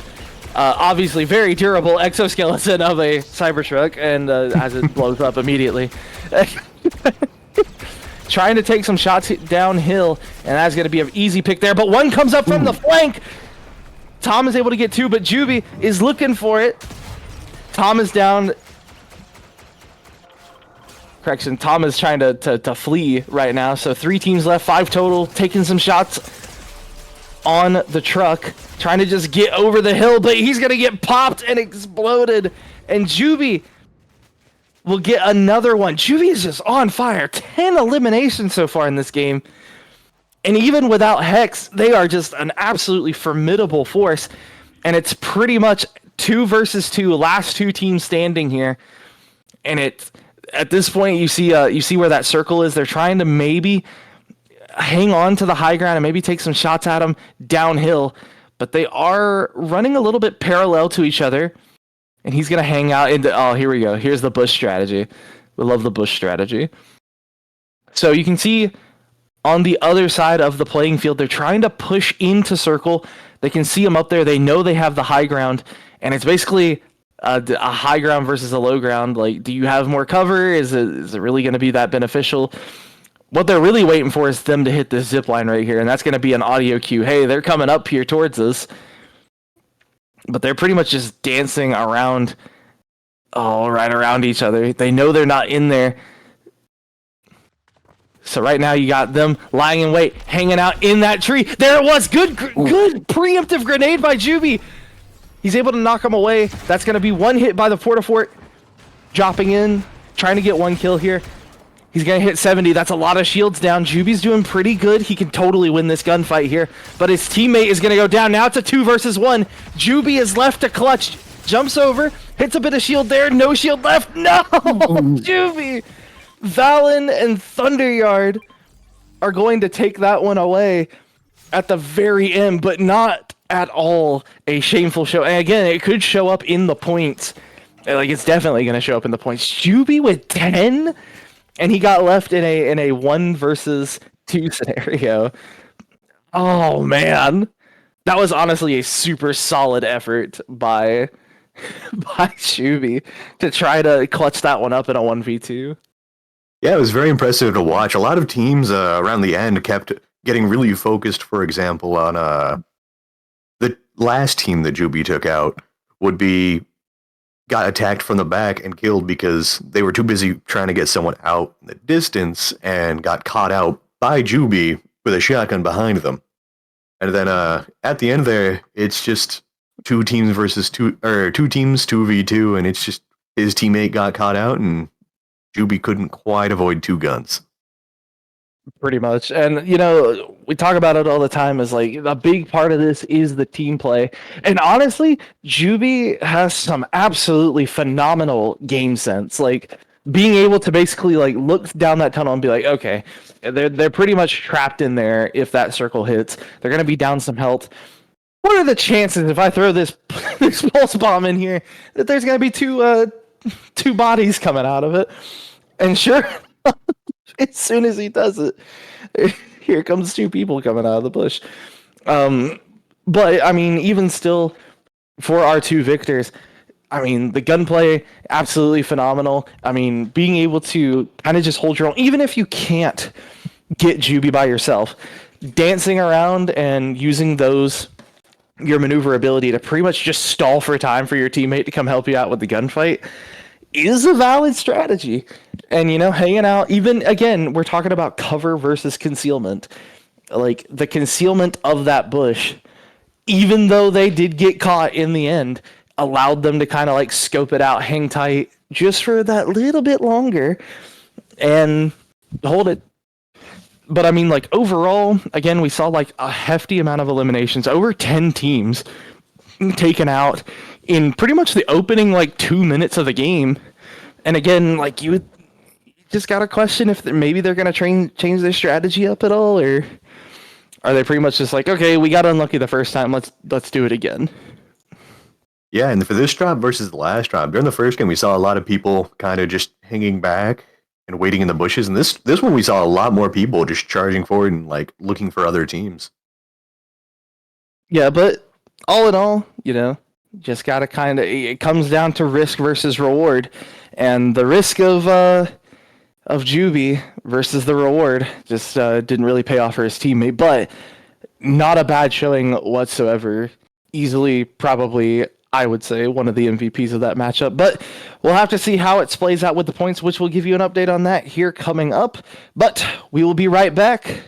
obviously very durable exoskeleton of a Cybertruck, and as it blows up immediately. Trying to take some shots downhill, and that's going to be an easy pick there. But one comes up from the flank. Tom is able to get two, but Juby is looking for it. Tom is down. Correction, Tom is trying to flee right now. So 3 teams left, 5 total, taking some shots on the truck, trying to just get over the hill, but he's going to get popped and exploded. And Juby will get another one. Juby is just on fire. 10 eliminations so far in this game. And even without Hex, they are just an absolutely formidable force. And it's pretty much 2 versus 2, last 2 teams standing here. And it's at this point you see where that circle is. They're trying to maybe hang on to the high ground and maybe take some shots at them downhill. But they are running a little bit parallel to each other. And he's going to hang out in the... Oh, here we go. Here's the bush strategy. We love the bush strategy. So you can see on the other side of the playing field, they're trying to push into circle. They can see them up there. They know they have the high ground. And it's basically a high ground versus a low ground. Like, do you have more cover? Is it really going to be that beneficial? What they're really waiting for is them to hit this zip line right here. And that's going to be an audio cue. Hey, they're coming up here towards us. But they're pretty much just dancing around, right around each other. They know they're not in there. So right now you got them lying in wait, hanging out in that tree. There it was. Good preemptive grenade by Juby. He's able to knock him away. That's going to be one hit by the Portafort. Dropping in, trying to get one kill here. He's going to hit 70. That's a lot of shields down. Juby's doing pretty good. He can totally win this gunfight here. But his teammate is going to go down. Now it's a 2 versus 1. Juby is left to clutch. Jumps over. Hits a bit of shield there. No shield left. No! Juby! Valen and Thunderyard are going to take that one away at the very end. But not at all a shameful show. And again, it could show up in the points. Like, it's definitely going to show up in the points. Juby with 10? And he got left in a 1 versus 2 scenario. Oh man, that was honestly a super solid effort by Juby to try to clutch that one up in a 1v2. Yeah, it was very impressive to watch. A lot of teams around the end kept getting really focused. For example, on the last team that Juby took out got attacked from the back and killed because they were too busy trying to get someone out in the distance and got caught out by Juby with a shotgun behind them. And then at the end there, it's just 2 teams versus 2, or 2 teams 2v2, and it's just his teammate got caught out and Juby couldn't quite avoid 2 guns. Pretty much. And, we talk about it all the time as like a big part of this is the team play. And honestly, Juby has some absolutely phenomenal game sense. Like being able to basically like look down that tunnel and be like, okay, they're pretty much trapped in there. If that circle hits, they're going to be down some health. What are the chances if I throw this pulse bomb in here that there's going to be two bodies coming out of it? And sure, as soon as he does it, here comes 2 people coming out of the bush. But I mean, even still, for our 2 victors, I mean, the gunplay, absolutely phenomenal. I mean, being able to kind of just hold your own, even if you can't get Juby by yourself, dancing around and using your maneuverability to pretty much just stall for time for your teammate to come help you out with the gunfight is a valid strategy. And, hanging out, even, again, we're talking about cover versus concealment. Like, the concealment of that bush, even though they did get caught in the end, allowed them to kind of, like, scope it out, hang tight, just for that little bit longer, and hold it. But, I mean, like, overall, again, we saw, like, a hefty amount of eliminations. Over 10 teams taken out in pretty much the opening, like, 2 minutes of the game. And, again, like, you just got to question if maybe they're going to change their strategy up at all, or are they pretty much just like, okay, we got unlucky the first time, let's do it again. Yeah, and for this drop versus the last drop, during the first game, we saw a lot of people kind of just hanging back and waiting in the bushes. And this one, we saw a lot more people just charging forward and like looking for other teams. Yeah, but all in all, just got to it comes down to risk versus reward. And the risk of of Juby versus the reward. Just didn't really pay off for his teammate, but not a bad showing whatsoever. Easily, probably, I would say, one of the MVPs of that matchup. But we'll have to see how it plays out with the points, which will give you an update on that here coming up. But we will be right back.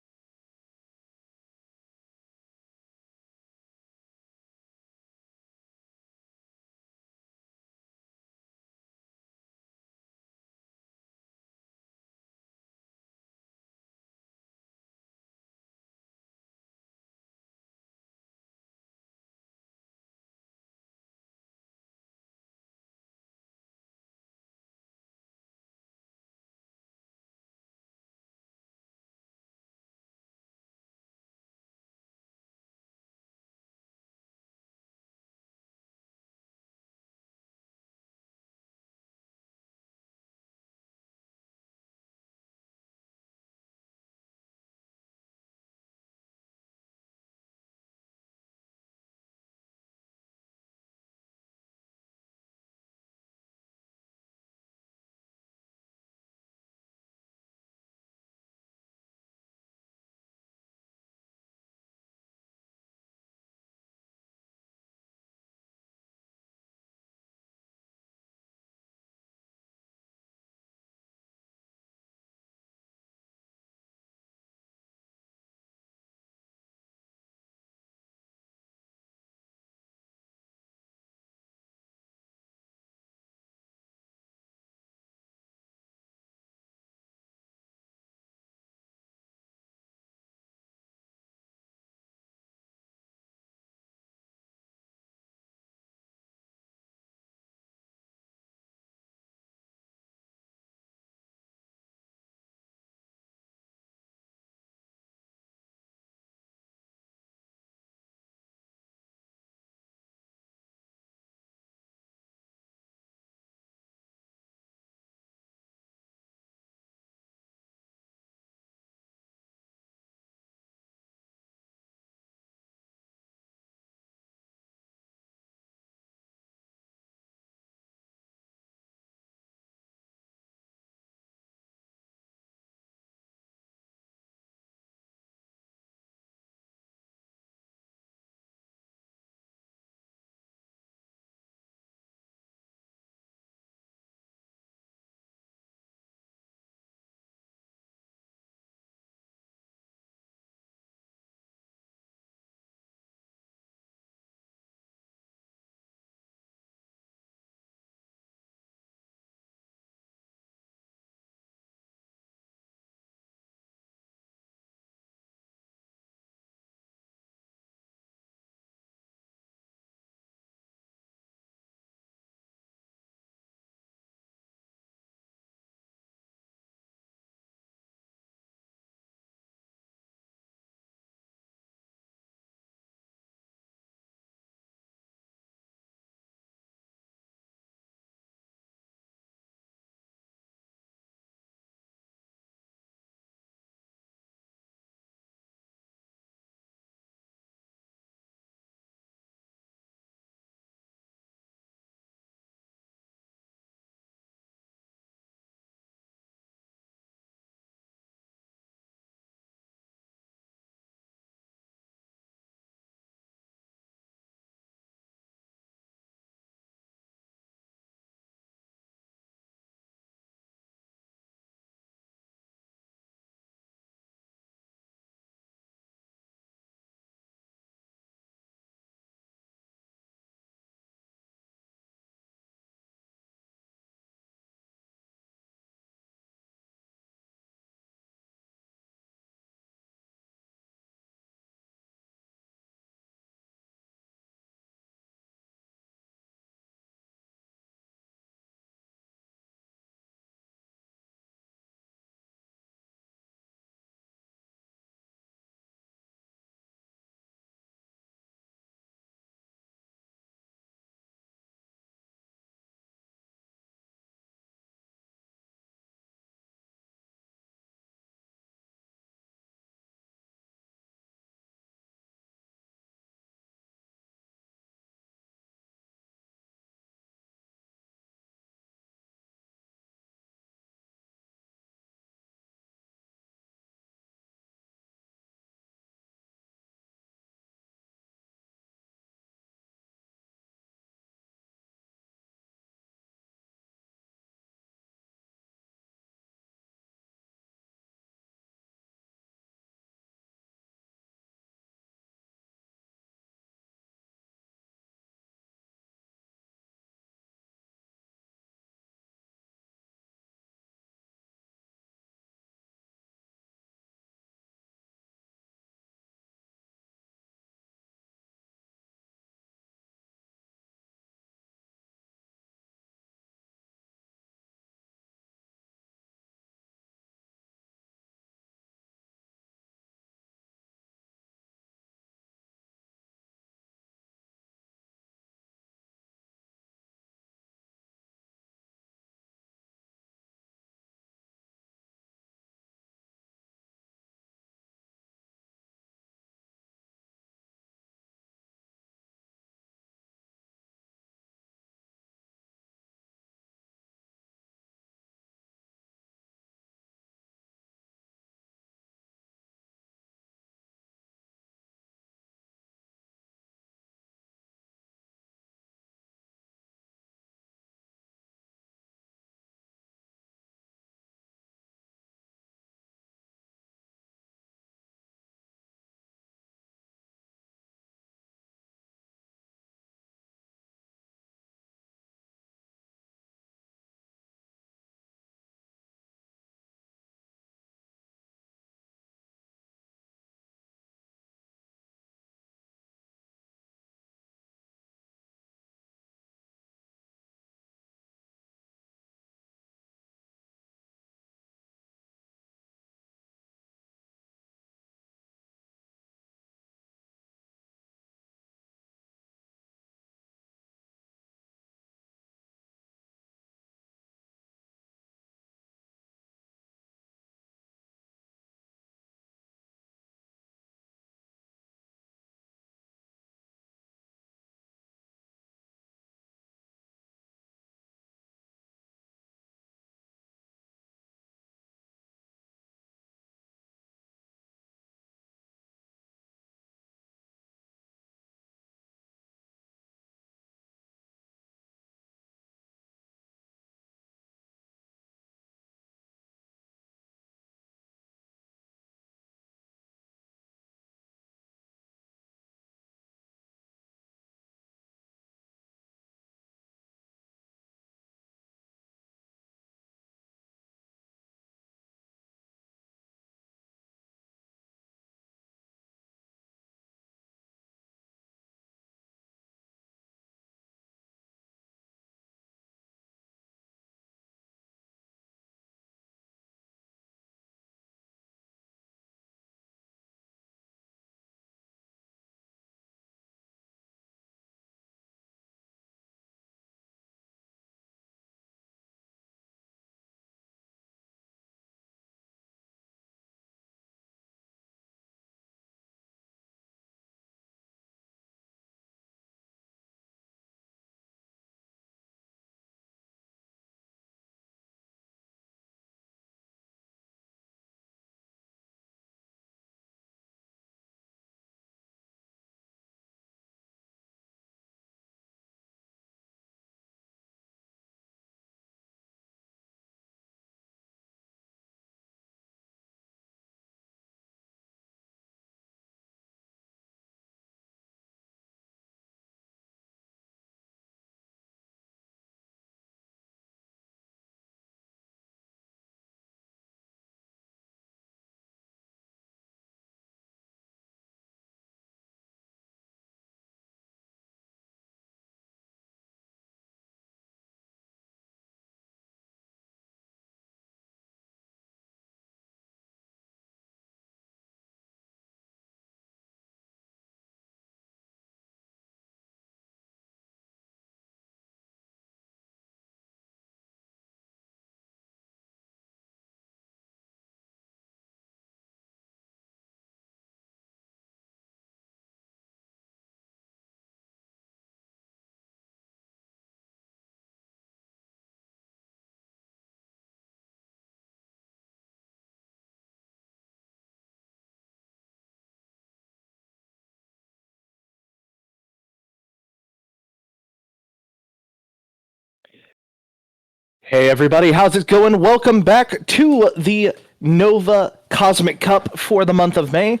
Hey everybody, how's it going? Welcome back to the Nova Cosmic Cup for the month of May.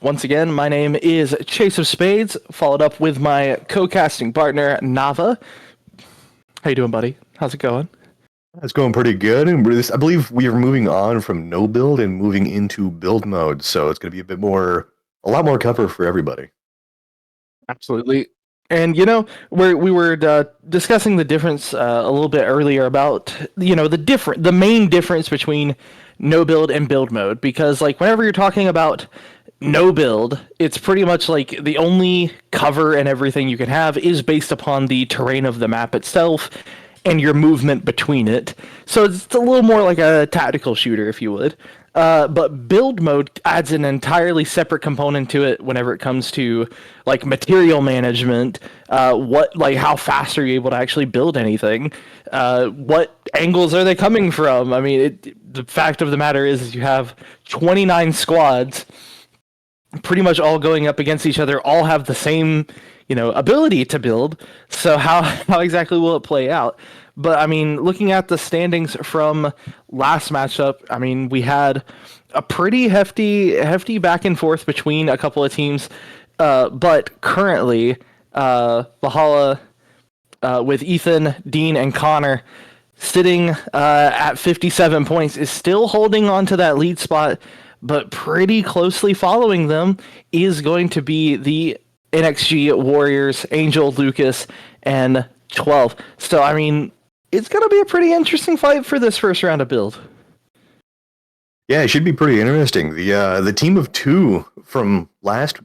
Once again, my name is Chase of Spades, followed up with my co-casting partner, Nava. How you doing, buddy? How's it going? It's going pretty good, and I believe we are moving on from no build and moving into build mode, so it's going to be a lot more cover for everybody. Absolutely. And we were discussing the difference a little bit earlier about the main difference between no build and build mode, because like whenever you're talking about no build, it's pretty much like the only cover and everything you can have is based upon the terrain of the map itself and your movement between it. So it's a little more like a tactical shooter, if you would. But build mode adds an entirely separate component to it whenever it comes to like material management. How fast are you able to actually build anything? What angles are they coming from? I mean, the fact of the matter is you have 29 squads, pretty much all going up against each other, all have the same ability to build. So how exactly will it play out? But I mean, looking at the standings from last matchup, I mean, we had a pretty hefty back and forth between a couple of teams. But currently, Valhalla with Ethan, Dean, and Connor sitting at 57 points is still holding on to that lead spot, but pretty closely following them is going to be the NXG Warriors, Angel, Lucas, and 12. So, I mean, it's going to be a pretty interesting fight for this first round of build. Yeah, it should be pretty interesting. The team of two from last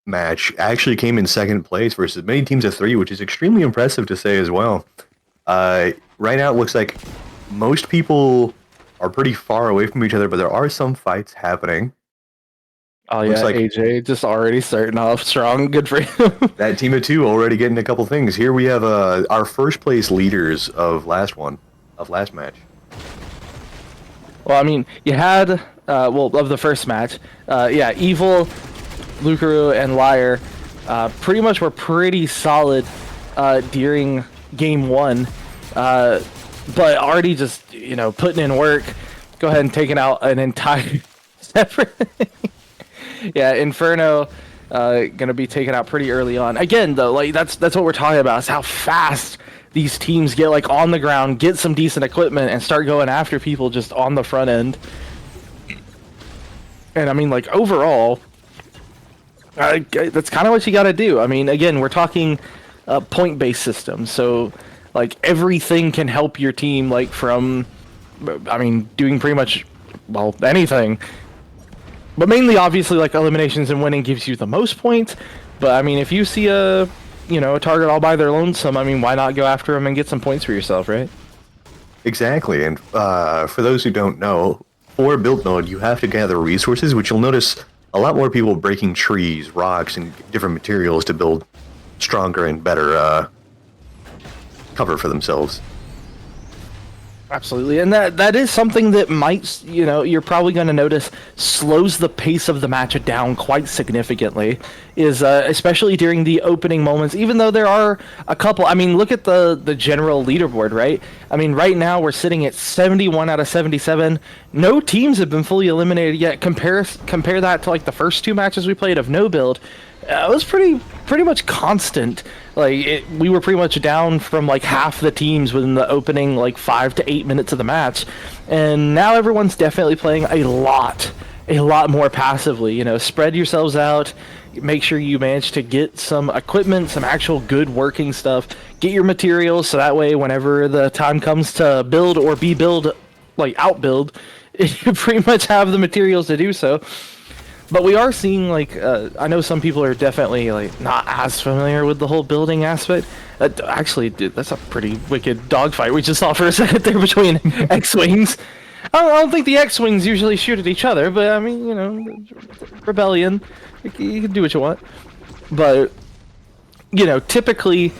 match actually came in second place versus many teams of three, which is extremely impressive to say as well. Right now, it looks like most people are pretty far away from each other, but there are some fights happening. Oh yeah, like AJ just already starting off strong. Good for him. That team of two already getting a couple things. Here we have our first place leaders of last match. Well, I mean, you had of the first match, Evil, Lucaru, and Liar pretty much were pretty solid during game one, but already just putting in work. Go ahead and taking out an entire separate. Yeah, Inferno gonna be taken out pretty early on. Again, though, like that's what we're talking about. Is how fast these teams get like on the ground, get some decent equipment, and start going after people just on the front end. And I mean, like overall, that's kind of what you got to do. I mean, again, we're talking point-based system, so like everything can help your team. Like from, I mean, doing pretty much anything. But mainly, obviously, like eliminations and winning gives you the most points. But I mean, if you see a target all by their lonesome, I mean, why not go after them and get some points for yourself, right? Exactly. And for those who don't know, for build mode, you have to gather resources, which you'll notice a lot more people breaking trees, rocks, and different materials to build stronger and better cover for themselves. Absolutely, and that is something that might, you're probably going to notice slows the pace of the match down quite significantly, is especially during the opening moments, even though there are a couple. I mean, look at the general leaderboard, right? I mean, right now we're sitting at 71 out of 77. No teams have been fully eliminated yet. Compare that to like the first two matches we played of no build. It was pretty much constant. Like we were pretty much down from like half the teams within the opening like 5 to 8 minutes of the match, and now everyone's definitely playing a lot more passively. Spread yourselves out, make sure you manage to get some equipment, some actual good working stuff, get your materials, so that way whenever the time comes to build or be build, like outbuild, you pretty much have the materials to do so. But we are seeing, like, I know some people are definitely, like, not as familiar with the whole building aspect. Actually, dude, that's a pretty wicked dogfight we just saw for a second there between X-Wings. I don't think the X-Wings usually shoot at each other, but, I mean, rebellion, you can do what you want. But, typically,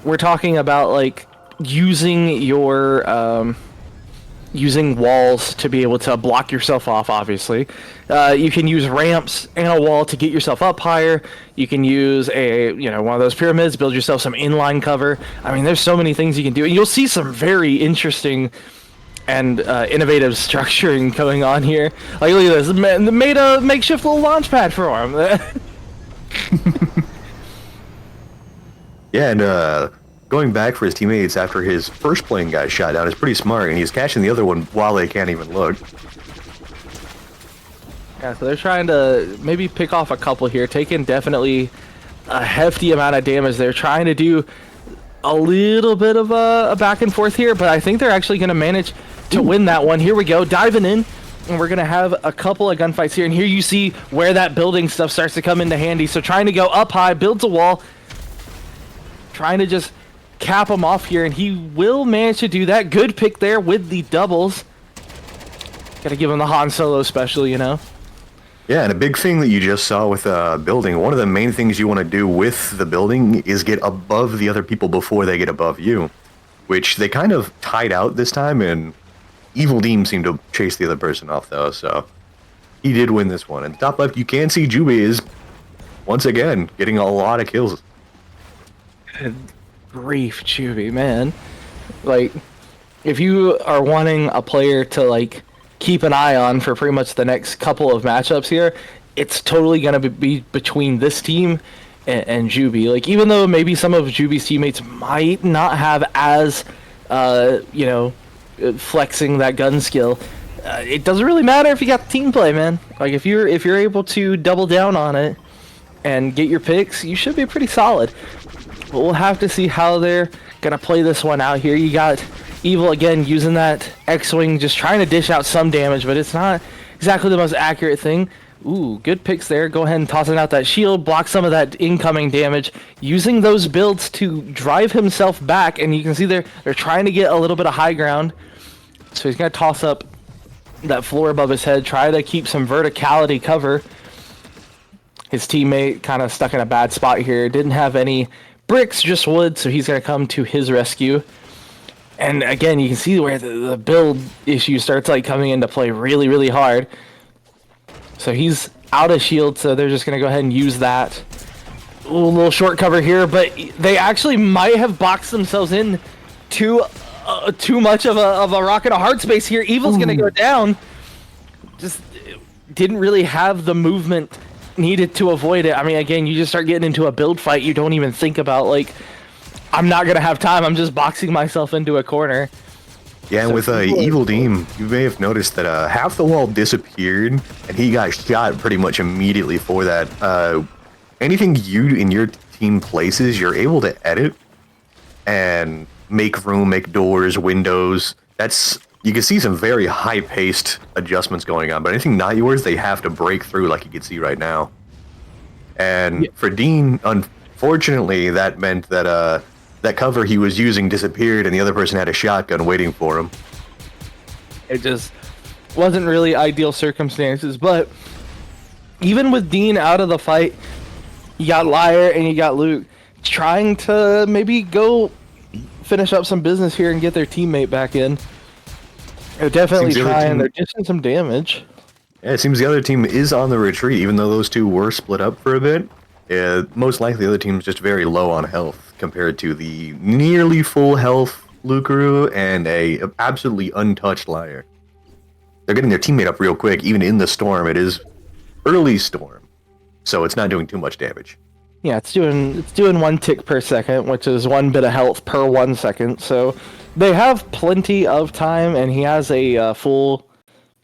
we're talking about, like, using your using walls to be able to block yourself off, obviously. You can use ramps and a wall to get yourself up higher. You can use one of those pyramids, build yourself some inline cover. I mean, there's so many things you can do. And you'll see some very interesting and innovative structuring going on here. Like, look at this. They made a makeshift little launch pad for him. Yeah, and going back for his teammates after his first plane got shot down is pretty smart, and he's catching the other one while they can't even look. Yeah, so they're trying to maybe pick off a couple here, taking definitely a hefty amount of damage. They're trying to do a little bit of a back and forth here, but I think they're actually going to manage to win that one. Here we go, diving in, and we're going to have a couple of gunfights here. And here you see where that building stuff starts to come into handy. So trying to go up high, builds a wall, trying to just cap him off here, and he will manage to do that. Good pick there with the doubles. Got to give him the Han Solo special, you know? Yeah, and a big thing that you just saw with building, one of the main things you want to do with the building is get above the other people before they get above you, which they kind of tied out this time, and Evil Dean seemed to chase the other person off, though, so he did win this one. And top left, you can see Juby is, once again, getting a lot of kills. Good grief, Juby, man. Like, if you are wanting a player to, like, keep an eye on for pretty much the next couple of matchups here, it's totally going to be between this team and Juby. Like, even though maybe some of Juby's teammates might not have as, flexing that gun skill, it doesn't really matter if you got the team play, man. Like, if you're able to double down on it and get your picks, you should be pretty solid. But we'll have to see how they're going to play this one out here. You got Evil again using that X-Wing, just trying to dish out some damage, but it's not exactly the most accurate thing. Ooh, good picks there. Go ahead and tossing out that shield, block some of that incoming damage, using those builds to drive himself back, and you can see they're trying to get a little bit of high ground. So he's going to toss up that floor above his head, try to keep some verticality cover. His teammate kind of stuck in a bad spot here, didn't have any bricks, just wood, so he's going to come to his rescue. And again, you can see where the build issue starts like coming into play really, really hard. So he's out of shield, so they're just going to go ahead and use that. Ooh, a little short cover here, but they actually might have boxed themselves in too much of a rock and a hard space here. Evil's going to go down. Just didn't really have the movement needed to avoid it. I mean, again, you just start getting into a build fight. You don't even think about, like, I'm not going to have time. I'm just boxing myself into a corner. Yeah, and with Evil Dean, you may have noticed that half the wall disappeared, and he got shot pretty much immediately for that. Anything you in your team places, you're able to edit and make room, make doors, windows. You can see some very high-paced adjustments going on, but anything not yours, they have to break through, like you can see right now. And for Dean, unfortunately, that meant that that cover he was using disappeared, and the other person had a shotgun waiting for him. It just wasn't really ideal circumstances, but even with Dean out of the fight, you got Liar and you got Luke trying to maybe go finish up some business here and get their teammate back in. They're definitely trying. They're dishing some damage. Yeah, it seems the other team is on the retreat, even though those two were split up for a bit. Most likely the other team's just very low on health compared to the nearly full health Lukaru and a absolutely untouched Liar. They're getting their teammate up real quick, even in the storm. It is early storm, so it's not doing too much damage. Yeah, it's doing 1 tick per second, which is 1 bit of health per 1 second. So they have plenty of time, and he has a full,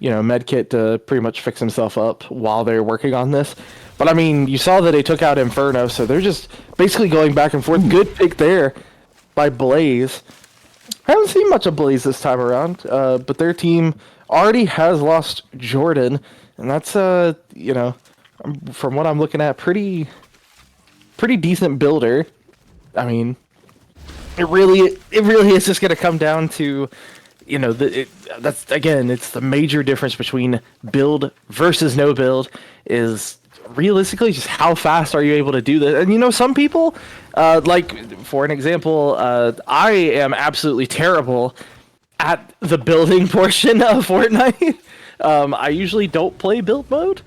med kit to pretty much fix himself up while they're working on this. But I mean, you saw that they took out Inferno, so they're just basically going back and forth. Good pick there by Blaze. I haven't seen much of Blaze this time around, but their team already has lost Jordan, and that's from what I'm looking at, pretty decent builder. I mean, it really is just going to come down to, that's again, it's the major difference between build versus no build is realistically just how fast are you able to do this. And some people, like for an example, I am absolutely terrible at the building portion of Fortnite. I usually don't play build mode.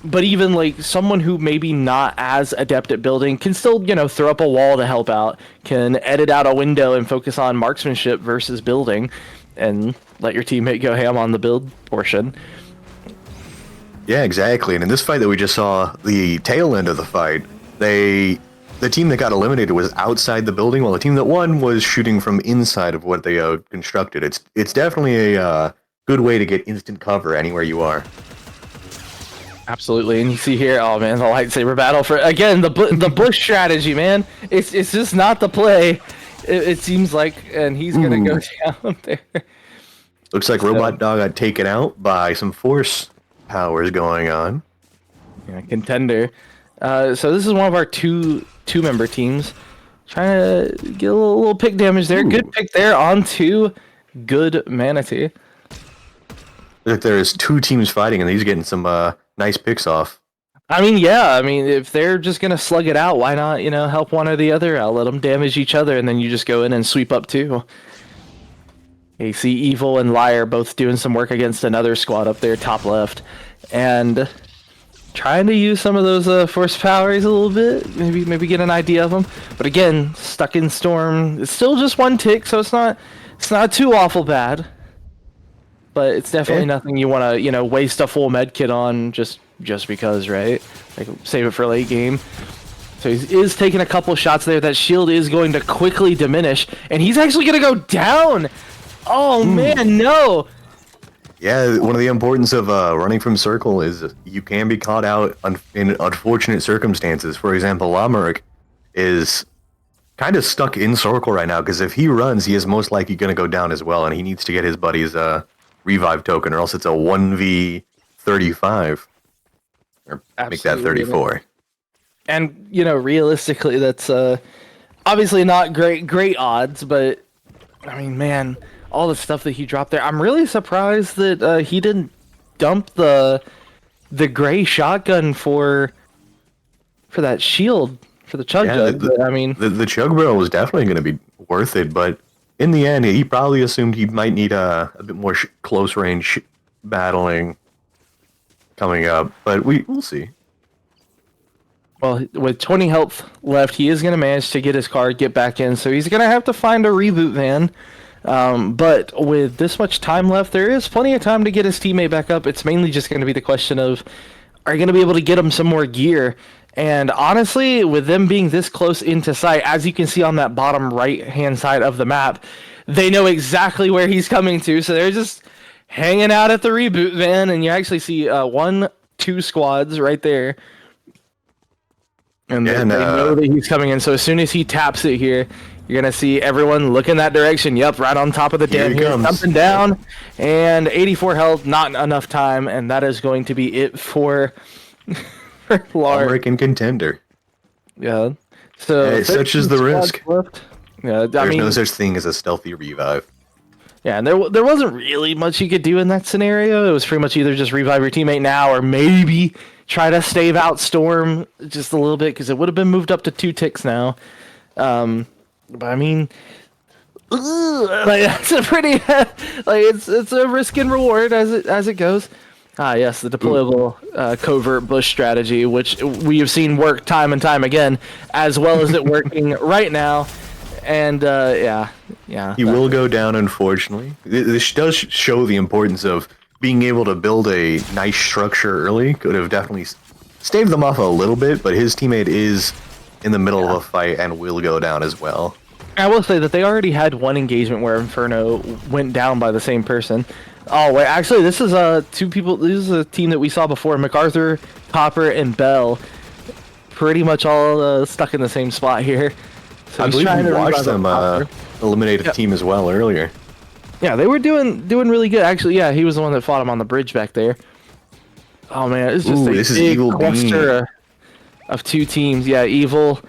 But even like someone who maybe not as adept at building can still, throw up a wall to help out, can edit out a window and focus on marksmanship versus building, and let your teammate go ham on the build portion. Yeah, exactly. And in this fight that we just saw, the tail end of the fight, the team that got eliminated was outside the building, while the team that won was shooting from inside of what they constructed. It's definitely a good way to get instant cover anywhere you are. Absolutely, and you see here, oh man, the lightsaber battle for again the bush strategy, man. It's just not the play. It seems like, and he's gonna go down there. Looks like Robot Dog got taken out by some force powers going on. Yeah, contender. So this is one of our two-member teams, trying to get a little pick damage there. Good pick there onto good Manatee. Look, there's two teams fighting, and he's getting some nice picks off. I mean, yeah. I mean, if they're just gonna slug it out, why not? Help one or the other out. Let them damage each other, and then you just go in and sweep up too. You see Evil and Liar both doing some work against another squad up there, top left, and trying to use some of those force powers a little bit. Maybe get an idea of them. But again, stuck in storm. It's still just one tick, so it's not too awful bad. But it's definitely nothing you want to, waste a full med kit on just because, right? Like, save it for late game. So he is taking a couple shots there. That shield is going to quickly diminish, and he's actually going to go down. Oh man, no. Yeah, one of the importance of running from circle is you can be caught out in unfortunate circumstances. For example, Lamerick is kind of stuck in circle right now because if he runs, he is most likely going to go down as well, and he needs to get his buddy's revive token, or else it's a 1v35. Or make that 34. And, realistically, that's obviously not great odds, but, I mean, man, all the stuff that he dropped there. I'm really surprised that he didn't dump the gray shotgun for that shield, for the chug jug. I mean, the chug barrel was definitely going to be worth it, but in the end, he probably assumed he might need a bit more close range battling coming up, but we'll see. Well, with 20 health left, he is going to manage to get his card, get back in, so he's going to have to find a reboot van. But with this much time left, there is plenty of time to get his teammate back up. It's mainly just going to be the question of, are you going to be able to get him some more gear? And honestly, with them being this close into sight, as you can see on that bottom right-hand side of the map, they know exactly where he's coming to, so they're just hanging out at the reboot van, and you actually see 1-2 squads right there. And they know that he's coming in, so as soon as he taps it here, you're going to see everyone look in that direction. Yep, right on top of the dam here, jumping down, and 84 health, not enough time, and that is going to be it for American contender. Yeah. So such is the risk. Left. Yeah, There's no such thing as a stealthy revive. Yeah, and there wasn't really much you could do in that scenario. It was pretty much either just revive your teammate now or maybe try to stave out Storm just a little bit because it would have been moved up to 2 ticks now. But I mean, that's a pretty it's a risk and reward as it goes. Ah, yes, the deployable covert bush strategy, which we have seen work time and time again, as well as it working right now. And yeah. He will go down, unfortunately. This does show the importance of being able to build a nice structure early. Could have definitely staved them off a little bit, but his teammate is in the middle of a fight and will go down as well. I will say that they already had one engagement where Inferno went down by the same person. Oh wait, actually, this is two people. This is a team that we saw before: MacArthur, Copper, and Bell. Pretty much all stuck in the same spot here. So I believe we watched them eliminate a team as well earlier. Yeah, they were doing really good. Actually, yeah, he was the one that fought him on the bridge back there. Oh man, it's just a big cluster of two teams. Yeah, Evil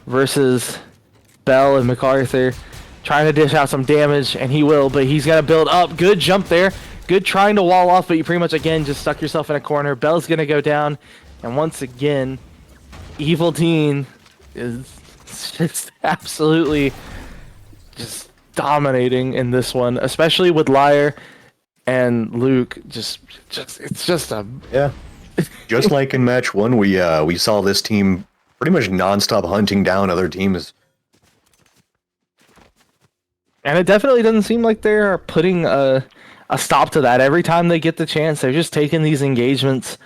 versus Bell and MacArthur. Trying to dish out some damage, and he will, but he's going to build up. Good jump there. Good trying to wall off, but you pretty much, again, just stuck yourself in a corner. Bell's going to go down, and once again, Evil Teen is just absolutely just dominating in this one, especially with Liar and Luke. Just it's just a Yeah. Just like in match one, we saw this team pretty much nonstop hunting down other teams. And it definitely doesn't seem like they're putting a stop to that. Every time they get the chance, they're just taking these engagements.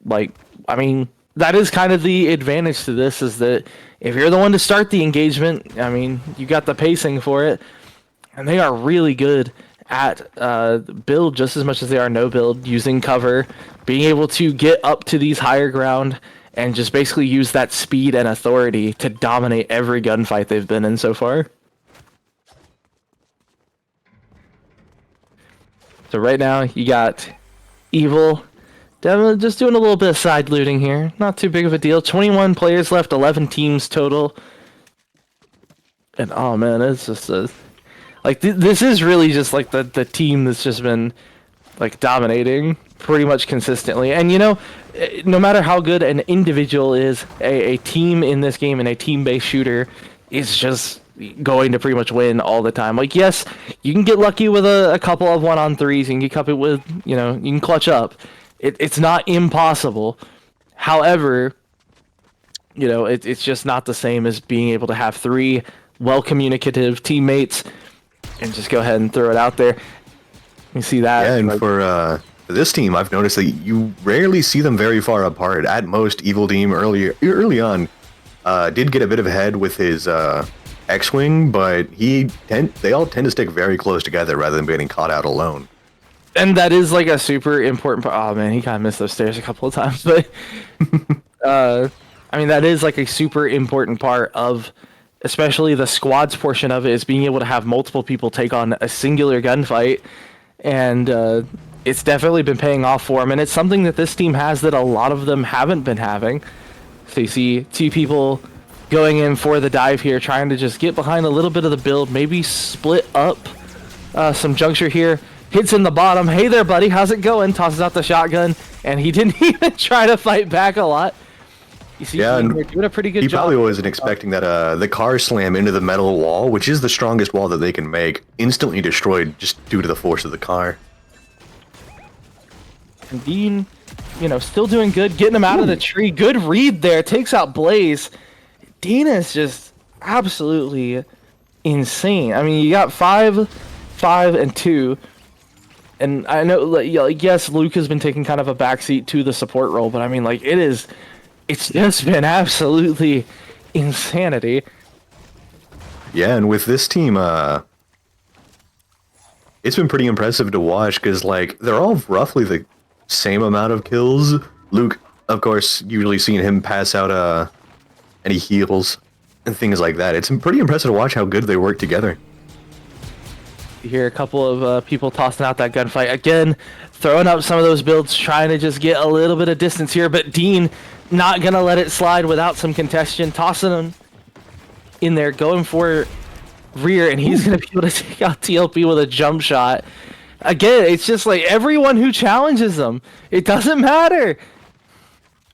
Like, I mean, that is kind of the advantage to this, is that if you're the one to start the engagement, I mean, you got the pacing for it. And they are really good at build just as much as they are no build, using cover, being able to get up to these higher ground, and just basically use that speed and authority to dominate every gunfight they've been in so far. So right now, you got Evil definitely just doing a little bit of side looting here. Not too big of a deal. 21 players left, 11 teams total. And oh man, it's just like this is really just like the team that's just been like dominating pretty much consistently. And you know, no matter how good an individual is, a team in this game and a team-based shooter is just going to pretty much win all the time. Like, yes, you can get lucky with a couple of 1-on-3s, you can get coupled with, you know, you can clutch up. It's not impossible. However, you know, it's just not the same as being able to have 3 well-communicative teammates and just go ahead and throw it out there. You see that? Yeah, and like, for this team, I've noticed that you rarely see them very far apart. At most, Evil Team early on did get a bit of a head with his X-Wing, but they all tend to stick very close together rather than getting caught out alone. and that is like a super important part. Oh man, he kind of missed those stairs a couple of times, but I mean, that is like a super important part of, especially the squads portion of it, is being able to have multiple people take on a singular gunfight. And it's definitely been paying off for them. And it's something that this team has that a lot of them haven't been having. So you see 2 people going in for the dive here, trying to just get behind a little bit of the build, maybe split up some juncture here. Hits in the bottom. Hey there, buddy. How's it going? Tosses out the shotgun. And he didn't even try to fight back a lot. You see, yeah, they're doing a pretty good job. He probably wasn't expecting that the car slam into the metal wall, which is the strongest wall that they can make, instantly destroyed just due to the force of the car. And Dean, you know, still doing good, getting him out of the tree. Good read there. Takes out Blaze. Dean is just absolutely insane. I mean, you got 5, 5, and 2. And I know, like, yes, Luke has been taking kind of a backseat to the support role, but I mean, like, it's just been absolutely insanity. Yeah, and with this team, it's been pretty impressive to watch, because, like, they're all roughly the same amount of kills. Luke, of course, usually seeing him pass out any heals and things like that. It's pretty impressive to watch how good they work together. You hear a couple of people tossing out that gunfight. Again, throwing up some of those builds, trying to just get a little bit of distance here, but Dean not going to let it slide without some contention, tossing him in there, going for rear, and he's going to be able to take out TLP with a jump shot. Again, it's just like everyone who challenges them, it doesn't matter.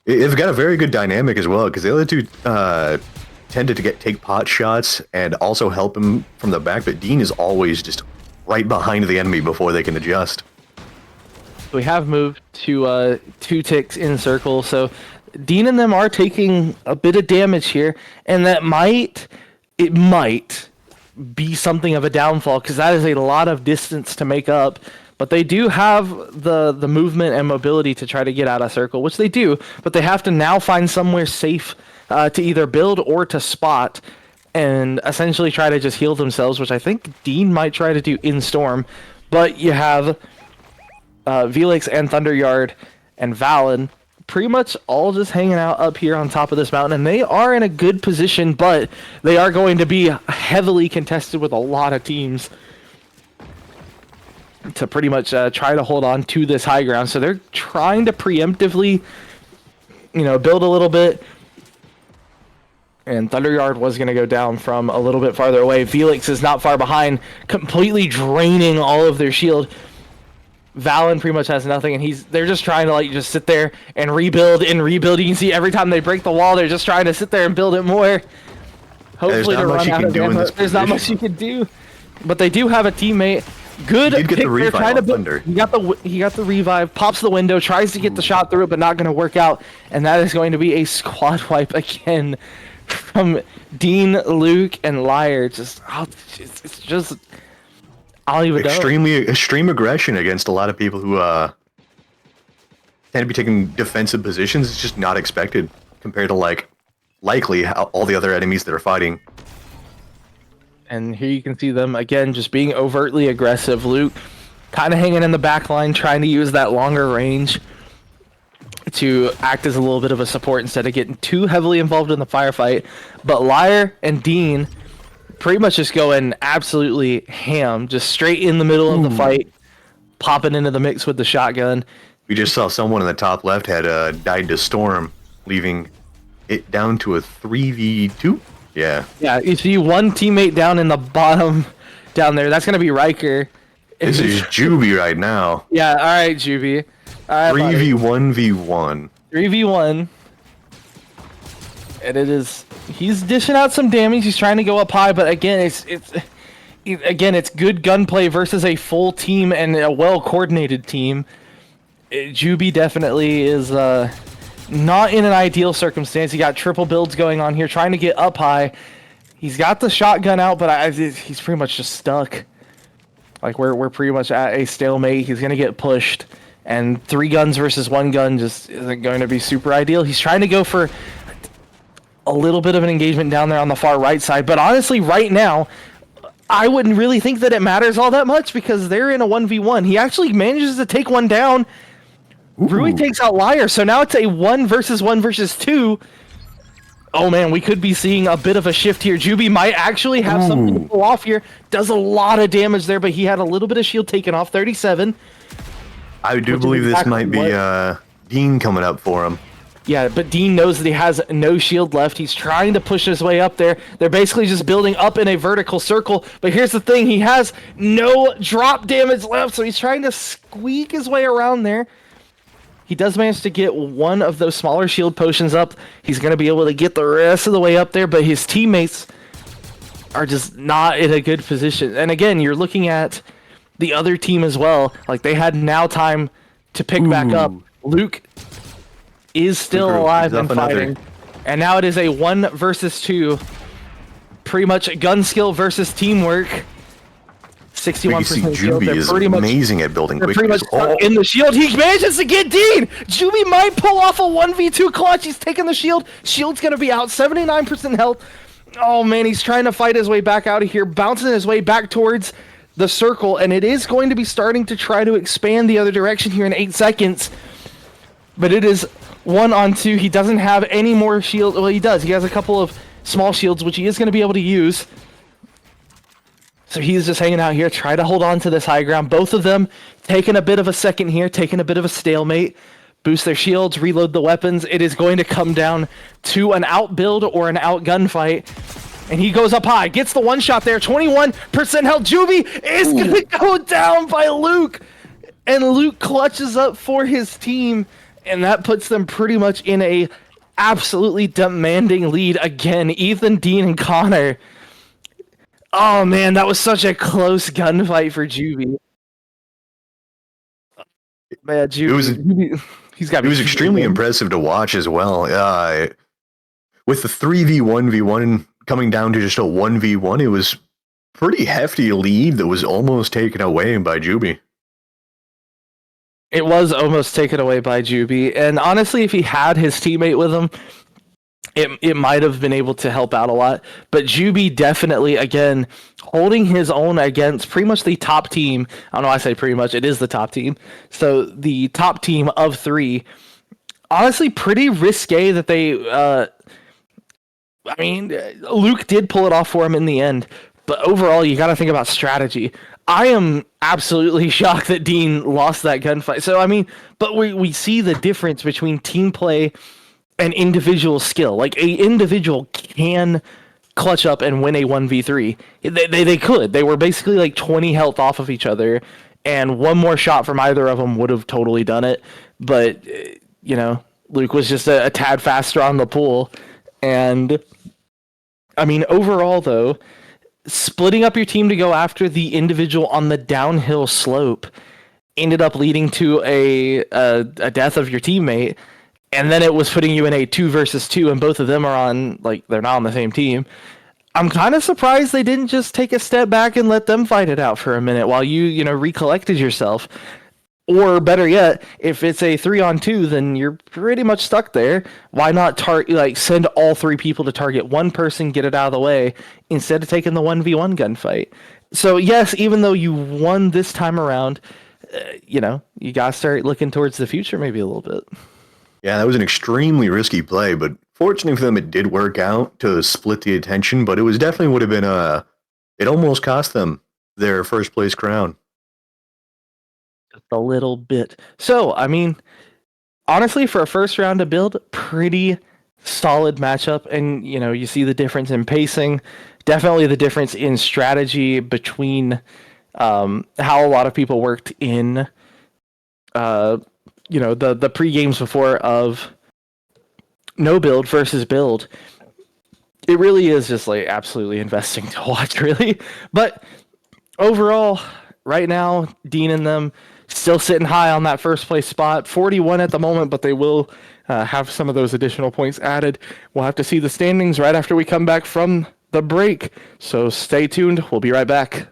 They've got a very good dynamic as well, because the other 2 tended to take pot shots and also help him from the back, but Dean is always just right behind the enemy before they can adjust. We have moved to 2 ticks in circle, so Dean and them are taking a bit of damage here, and that might be something of a downfall, because that is a lot of distance to make up. But they do have the movement and mobility to try to get out of circle, which they do, but they have to now find somewhere safe to either build or to spot, and essentially try to just heal themselves, which I think Dean might try to do in Storm. But you have Velix and Thunderyard and Valen pretty much all just hanging out up here on top of this mountain, and they are in a good position, but they are going to be heavily contested with a lot of teams to pretty much try to hold on to this high ground. So they're trying to preemptively, you know, build a little bit. And Thunderyard was going to go down from a little bit farther away. Velix is not far behind, completely draining all of their shield. Valen pretty much has nothing, and they're just trying to, like, just sit there and rebuild and rebuild. You can see every time they break the wall, they're just trying to sit there and build it more. Hopefully to run out of ammo. There's not much you can do. but they do have a teammate. Good He did get pick the there, revive trying to on Thunder. he got the revive, pops the window, tries to get the shot through it, but not going to work out, and that is going to be a squad wipe again from Dean, Luke, and Liar. It's just I don't even know. Extreme aggression against a lot of people who tend to be taking defensive positions. It's just not expected compared to likely all the other enemies that are fighting. And here you can see them again just being overtly aggressive. Luke kind of hanging in the back line, trying to use that longer range to act as a little bit of a support instead of getting too heavily involved in the firefight. But Liar and Dean pretty much just going absolutely ham, just straight in the middle of the fight, popping into the mix with the shotgun. We just saw someone in the top left had died to Storm, leaving it down to a 3v2. Yeah. Yeah, you see one teammate down in the bottom down there. That's going to be Riker. This is Juby right now. Yeah, all right, Juby. All right, 3v1v1. 3v1. And it is... He's dishing out some damage. He's trying to go up high, but again, it's good gunplay versus a full team and a well-coordinated team. Juby definitely is... not in an ideal circumstance. He got triple builds going on here, trying to get up high. He's got the shotgun out, but he's pretty much just stuck. Like, we're pretty much at a stalemate. He's going to get pushed, and 3 guns versus 1 gun just isn't going to be super ideal. He's trying to go for a little bit of an engagement down there on the far right side, but honestly, right now, I wouldn't really think that it matters all that much because they're in a 1v1. He actually manages to take one down. Rui takes out Liar, so now it's a 1 versus 2. Oh man, we could be seeing a bit of a shift here. Juby might actually have something to pull off here. Does a lot of damage there, but he had a little bit of shield taken off. 37. I do believe this might be Dean coming up for him. Yeah, but Dean knows that he has no shield left. He's trying to push his way up there. They're basically just building up in a vertical circle. But here's the thing. He has no drop damage left, so he's trying to squeak his way around there. He does manage to get one of those smaller shield potions up. He's going to be able to get the rest of the way up there, but his teammates are just not in a good position. And again, you're looking at the other team as well. Like, they had now time to pick back up. Luke is still alive and fighting. And now it is a 1 versus 2. Pretty much gun skill versus teamwork. 61% shield. Juby is amazing at building quick. Pretty much in the shield. He manages to get Dean. Juby might pull off a 1v2 clutch. He's taking the shield. Shield's going to be out. 79% health. Oh, man, he's trying to fight his way back out of here. Bouncing his way back towards the circle. And it is going to be starting to try to expand the other direction here in 8 seconds. But it is 1-on-2. He doesn't have any more shield. Well, he does. He has a couple of small shields, which he is going to be able to use. So he's just hanging out here, try to hold on to this high ground. Both of them taking a bit of a second here, taking a bit of a stalemate. Boost their shields, reload the weapons. It is going to come down to an outbuild or an out gunfight. And he goes up high, gets the one shot there. 21% health. Juby is going to go down by Luke. And Luke clutches up for his team. And that puts them pretty much in a absolutely demanding lead. Again, Ethan, Dean, and Connor. Oh man, that was such a close gunfight for Juby. Man, Juby, it was extremely impressive to watch as well. With the 3v1v1 coming down to just a 1v1, it was pretty hefty lead that was almost taken away by Juby. It was almost taken away by Juby, and honestly, if he had his teammate with him, it might have been able to help out a lot. But Juby definitely, again, holding his own against pretty much the top team. I don't know why I say pretty much. It is the top team. So the top team of 3. Honestly, pretty risque that they... Luke did pull it off for him in the end. But overall, you got to think about strategy. I am absolutely shocked that Dean lost that gunfight. So, but we see the difference between team play and individual skill. Like, a individual can clutch up and win a 1v3. They could. They were basically like 20 health off of each other, and one more shot from either of them would have totally done it. But, Luke was just a tad faster on the pool. And, overall, though, splitting up your team to go after the individual on the downhill slope ended up leading to a death of your teammate, and then it was putting you in a 2 versus 2, and both of them are on, like, they're not on the same team. I'm kind of surprised they didn't just take a step back and let them fight it out for a minute while you recollected yourself. Or better yet, if it's a 3-on-2, then you're pretty much stuck there. Why not send all three people to target one person, get it out of the way, instead of taking the 1v1 gunfight? So yes, even though you won this time around, you gotta start looking towards the future maybe a little bit. Yeah, that was an extremely risky play, but fortunately for them, it did work out to split the attention. But it was definitely would have been it almost cost them their first place crown. Just a little bit. So, I mean, honestly, for a first round to build, pretty solid matchup. And, you see the difference in pacing, definitely the difference in strategy between how a lot of people worked in, the pre games before of no build versus build. It really is just like absolutely investing to watch, really. But overall, right now, Dean and them still sitting high on that first place spot. 41 at the moment, but they will have some of those additional points added. We'll have to see the standings right after we come back from the break. So stay tuned. We'll be right back.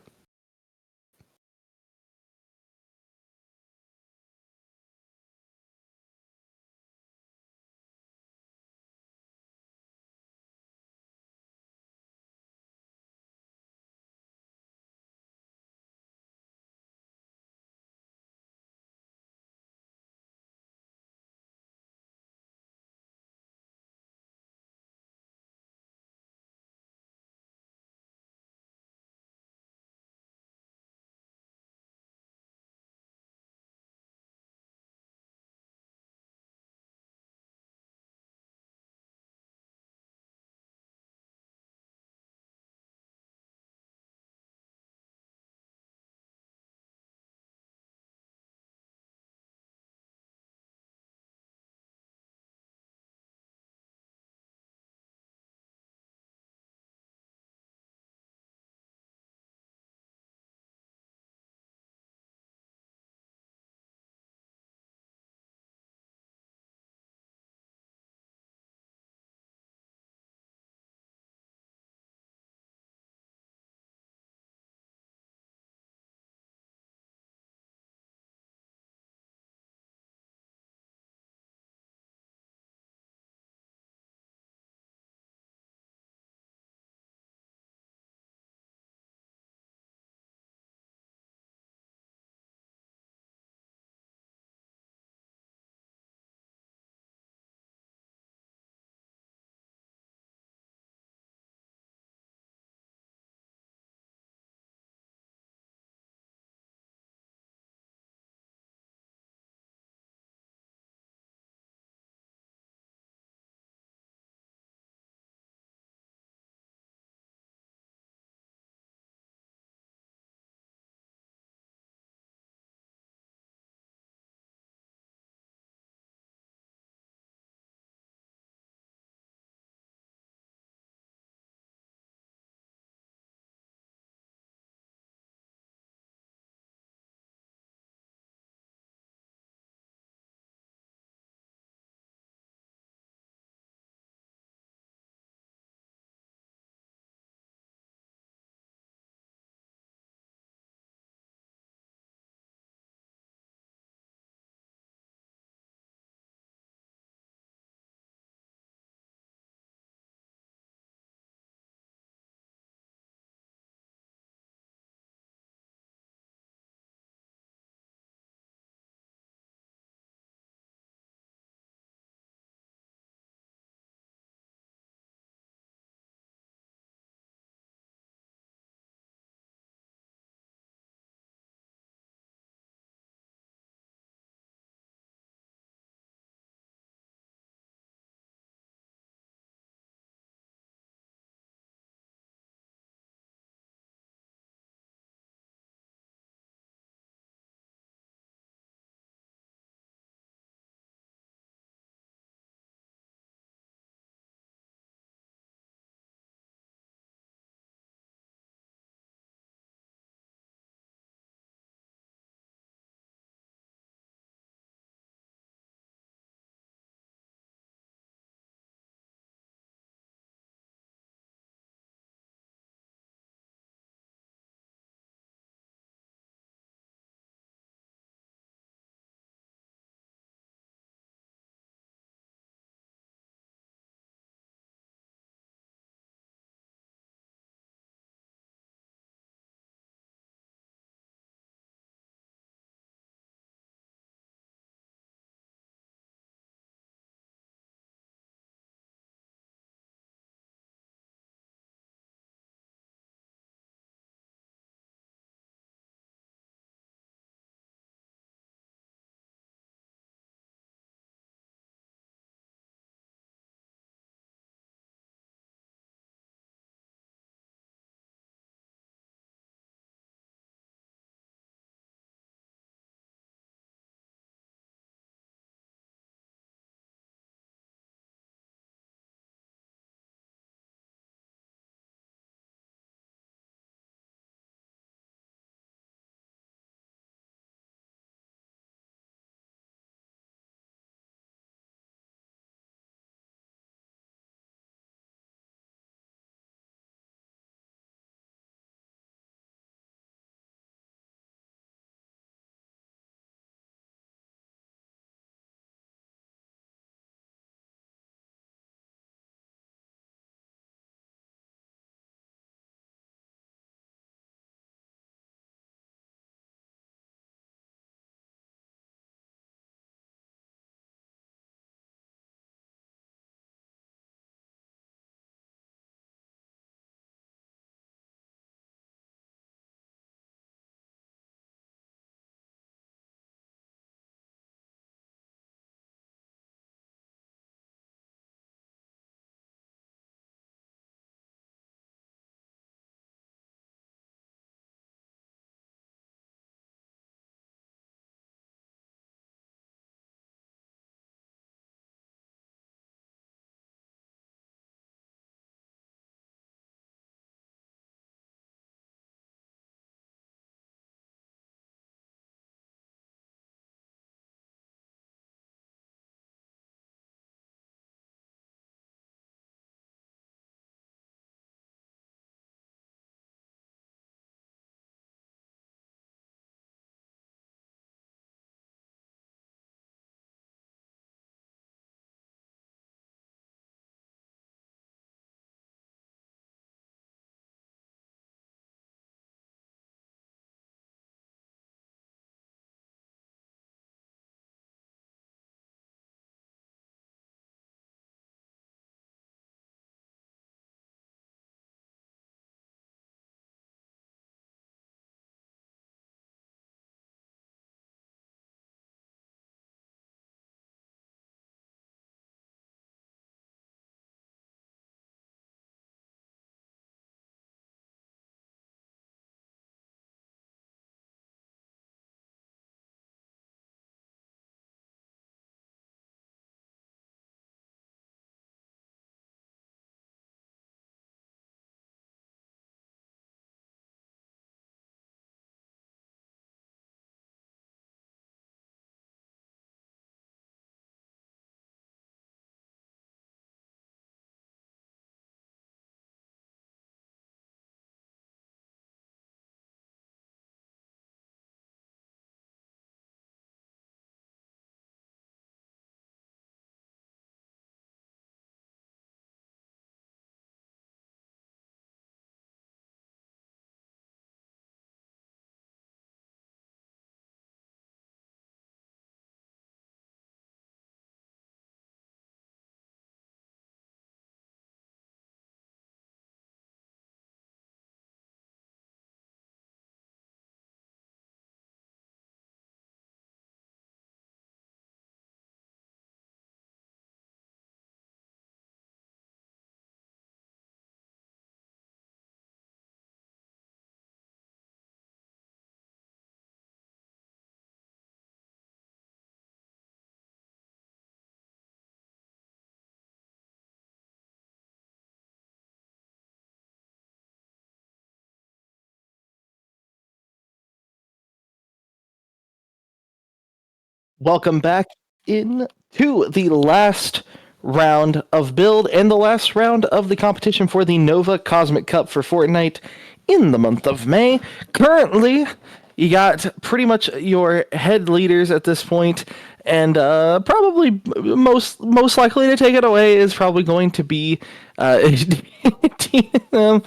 Welcome back into the last round of build and the last round of the competition for the Nova Cosmic Cup for Fortnite in the month of May. Currently, you got pretty much your head leaders at this point, and probably most likely to take it away is probably going to be TNM,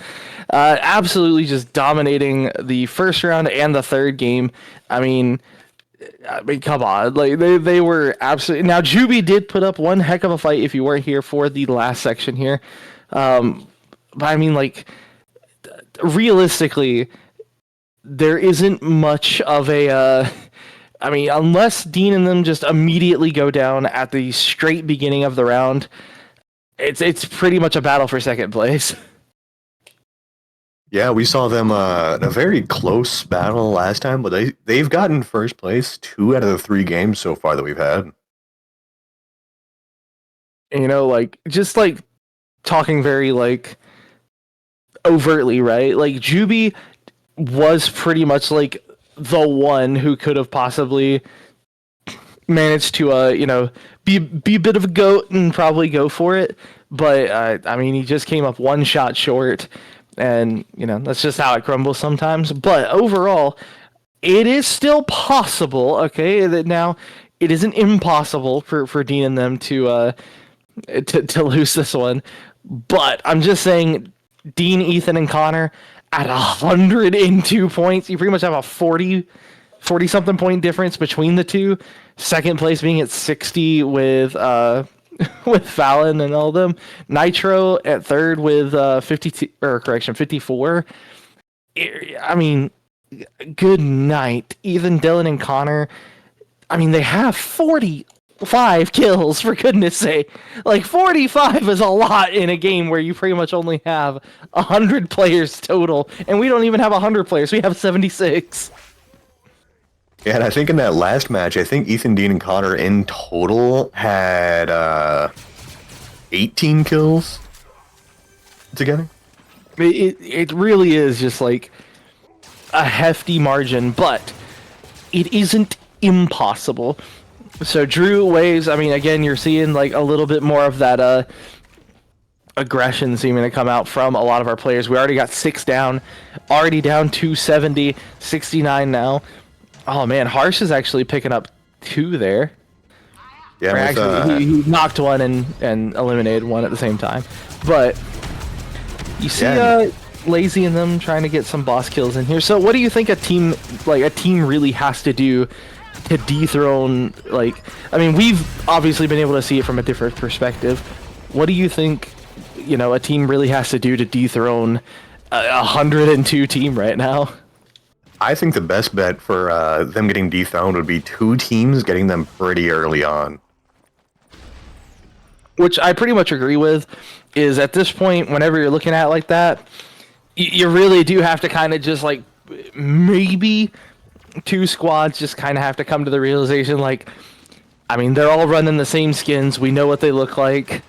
absolutely just dominating the first round and the third game. I mean, come on, like they were absolutely. Now Juby did put up one heck of a fight if you weren't here for the last section here, but I mean, like, realistically, there isn't much of a. I mean, unless Dean and them just immediately go down at the straight beginning of the round, it's pretty much a battle for second place. Yeah, we saw them in a very close battle last time, but they've gotten first place 2 out of the 3 games so far that we've had. You know, like, just like talking very like overtly, right? Like Juby was pretty much like the one who could have possibly managed to be a bit of a goat and probably go for it, but I mean, he just came up one shot short, and that's just how it crumbles sometimes. But overall, it is still possible, okay, that now it isn't impossible for Dean and them to lose this one. But I'm just saying, Dean, Ethan, and Connor at 102 points, you pretty much have a 40 something point difference between the two. Second place being at 60 with with Fallon and all of them. Nitro at third with 54. I mean, good night. Ethan, Dylan, and Connor. I mean, they have 45 kills, for goodness sake. Like, 45 is a lot in a game where you pretty much only have 100 players total, and we don't even have 100 players. We have 76. Yeah, and I think in that last match, I think Ethan, Dean, and Connor in total had 18 kills together. It really is just like a hefty margin, but it isn't impossible. So Drew waves. I mean, again, you're seeing like a little bit more of that aggression seeming to come out from a lot of our players. We already got 6 down, already down to 70, 69 now. Oh man, Harsh is actually picking up 2 there. Yeah, actually, he knocked one and eliminated one at the same time. But you see, Lazy and them trying to get some boss kills in here. So, what do you think a team really has to do to dethrone? Like, I mean, we've obviously been able to see it from a different perspective. What do you think? A team really has to do to dethrone a 102 team right now? I think the best bet for them getting dethroned would be 2 teams getting them pretty early on. Which I pretty much agree with, is at this point, whenever you're looking at it like that, you really do have to kind of just like, maybe 2 squads just kind of have to come to the realization, like, I mean, they're all running the same skins. We know what they look like.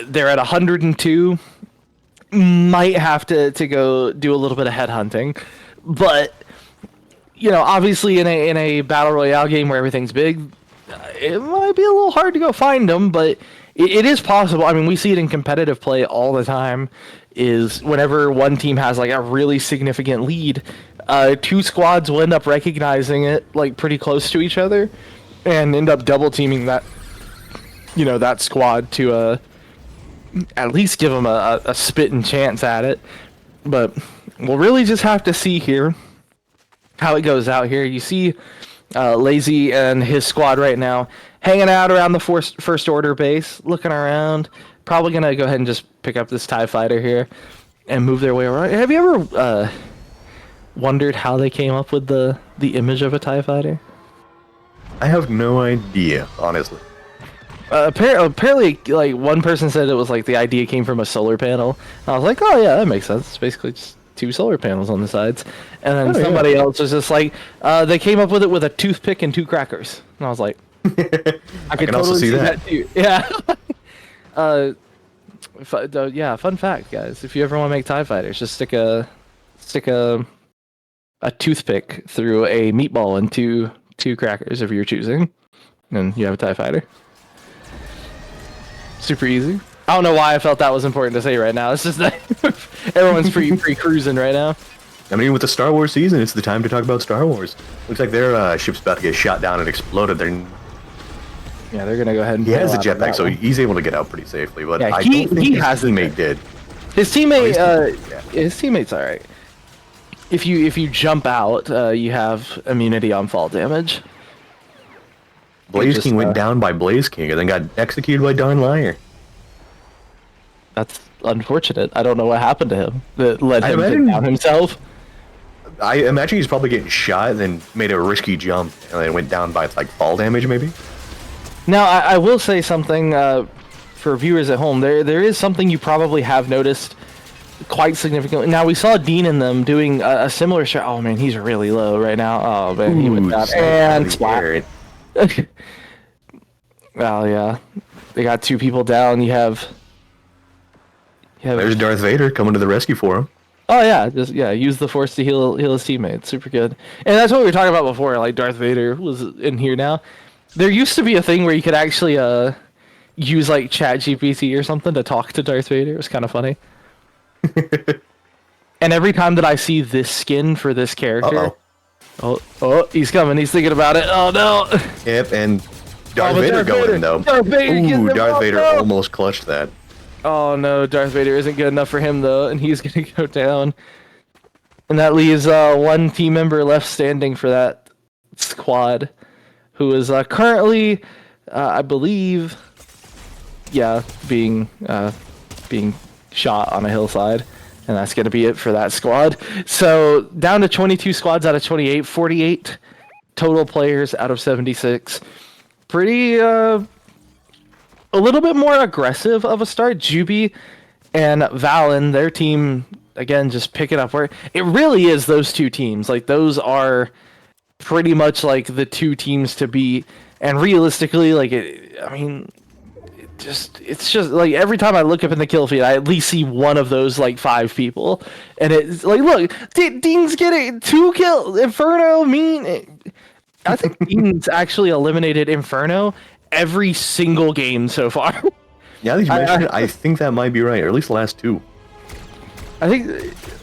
They're at 102. Might have to go do a little bit of headhunting. But, obviously in a battle royale game where everything's big, it might be a little hard to go find them, but it is possible. I mean, we see it in competitive play all the time, is whenever one team has like a really significant lead, 2 squads will end up recognizing it like pretty close to each other and end up double teaming that squad to at least give them a spitting chance at it. But we'll really just have to see here how it goes out here. You see Lazy and his squad right now hanging out around the first order base, looking around. Probably going to go ahead and just pick up this TIE fighter here and move their way around. Have you ever wondered how they came up with the image of a TIE fighter? I have no idea, honestly. Apparently, like, one person said it was like the idea came from a solar panel. I was like, oh yeah, that makes sense. It's basically just 2 solar panels on the sides. And then somebody else was just like, they came up with it with a toothpick and 2 crackers. And I was like, I could totally see that too. Yeah. Fun fact, guys. If you ever want to make TIE fighters, just stick a toothpick through a meatball and two crackers if you're choosing. and you have a TIE fighter. Super easy. I don't know why I felt that was important to say right now. It's just that everyone's free cruising right now. I mean, with the Star Wars season, it's the time to talk about Star Wars. Looks like their ship's about to get shot down and exploded. Yeah, they're gonna go ahead and. He has a jetpack, so he's able to get out pretty safely. But yeah, I don't think his teammate did. His teammate, his teammate's all right. If you jump out, you have immunity on fall damage. Blaze King went down by Blaze King and then got executed by Darn Liar. That's unfortunate. I don't know what happened to him that led him to down himself. I imagine he's probably getting shot and then made a risky jump and then went down by like fall damage maybe. Now I will say something for viewers at home. There is something you probably have noticed quite significantly. Now we saw Dean and them doing a similar shot. Oh man, he's really low right now. Oh man, he went down and splat. Well, yeah, they got 2 people down. You have there's Darth Vader coming to the rescue for him. Oh yeah, just use the Force to heal his teammates. Super good. And that's what we were talking about before. Like Darth Vader was in here now. There used to be a thing where you could actually use like ChatGPT or something to talk to Darth Vader. It was kind of funny. And every time that I see this skin for this character, oh, he's coming. He's thinking about it. Oh no. Yep, and Darth Vader going in though. Darth Vader almost clutched that. Oh no, Darth Vader isn't good enough for him though, and he's gonna go down. And that leaves 1 team member left standing for that squad, who is currently, I believe, being shot on a hillside. And that's going to be it for that squad. So down to 22 squads out of 28, 48 total players out of 76. Pretty, a little bit more aggressive of a start. Juby and Valen, their team, again, just picking up where it really is those 2 teams. Like, those are pretty much like the 2 teams to beat. And realistically, like, it's just like every time I look up in the kill feed, I at least see one of those like 5 people, and it's like, look, Dean's getting 2 kills. Inferno, I think Dean's actually eliminated Inferno every single game so far. Yeah, you mentioned it, I think that might be right, or at least the last 2. I think,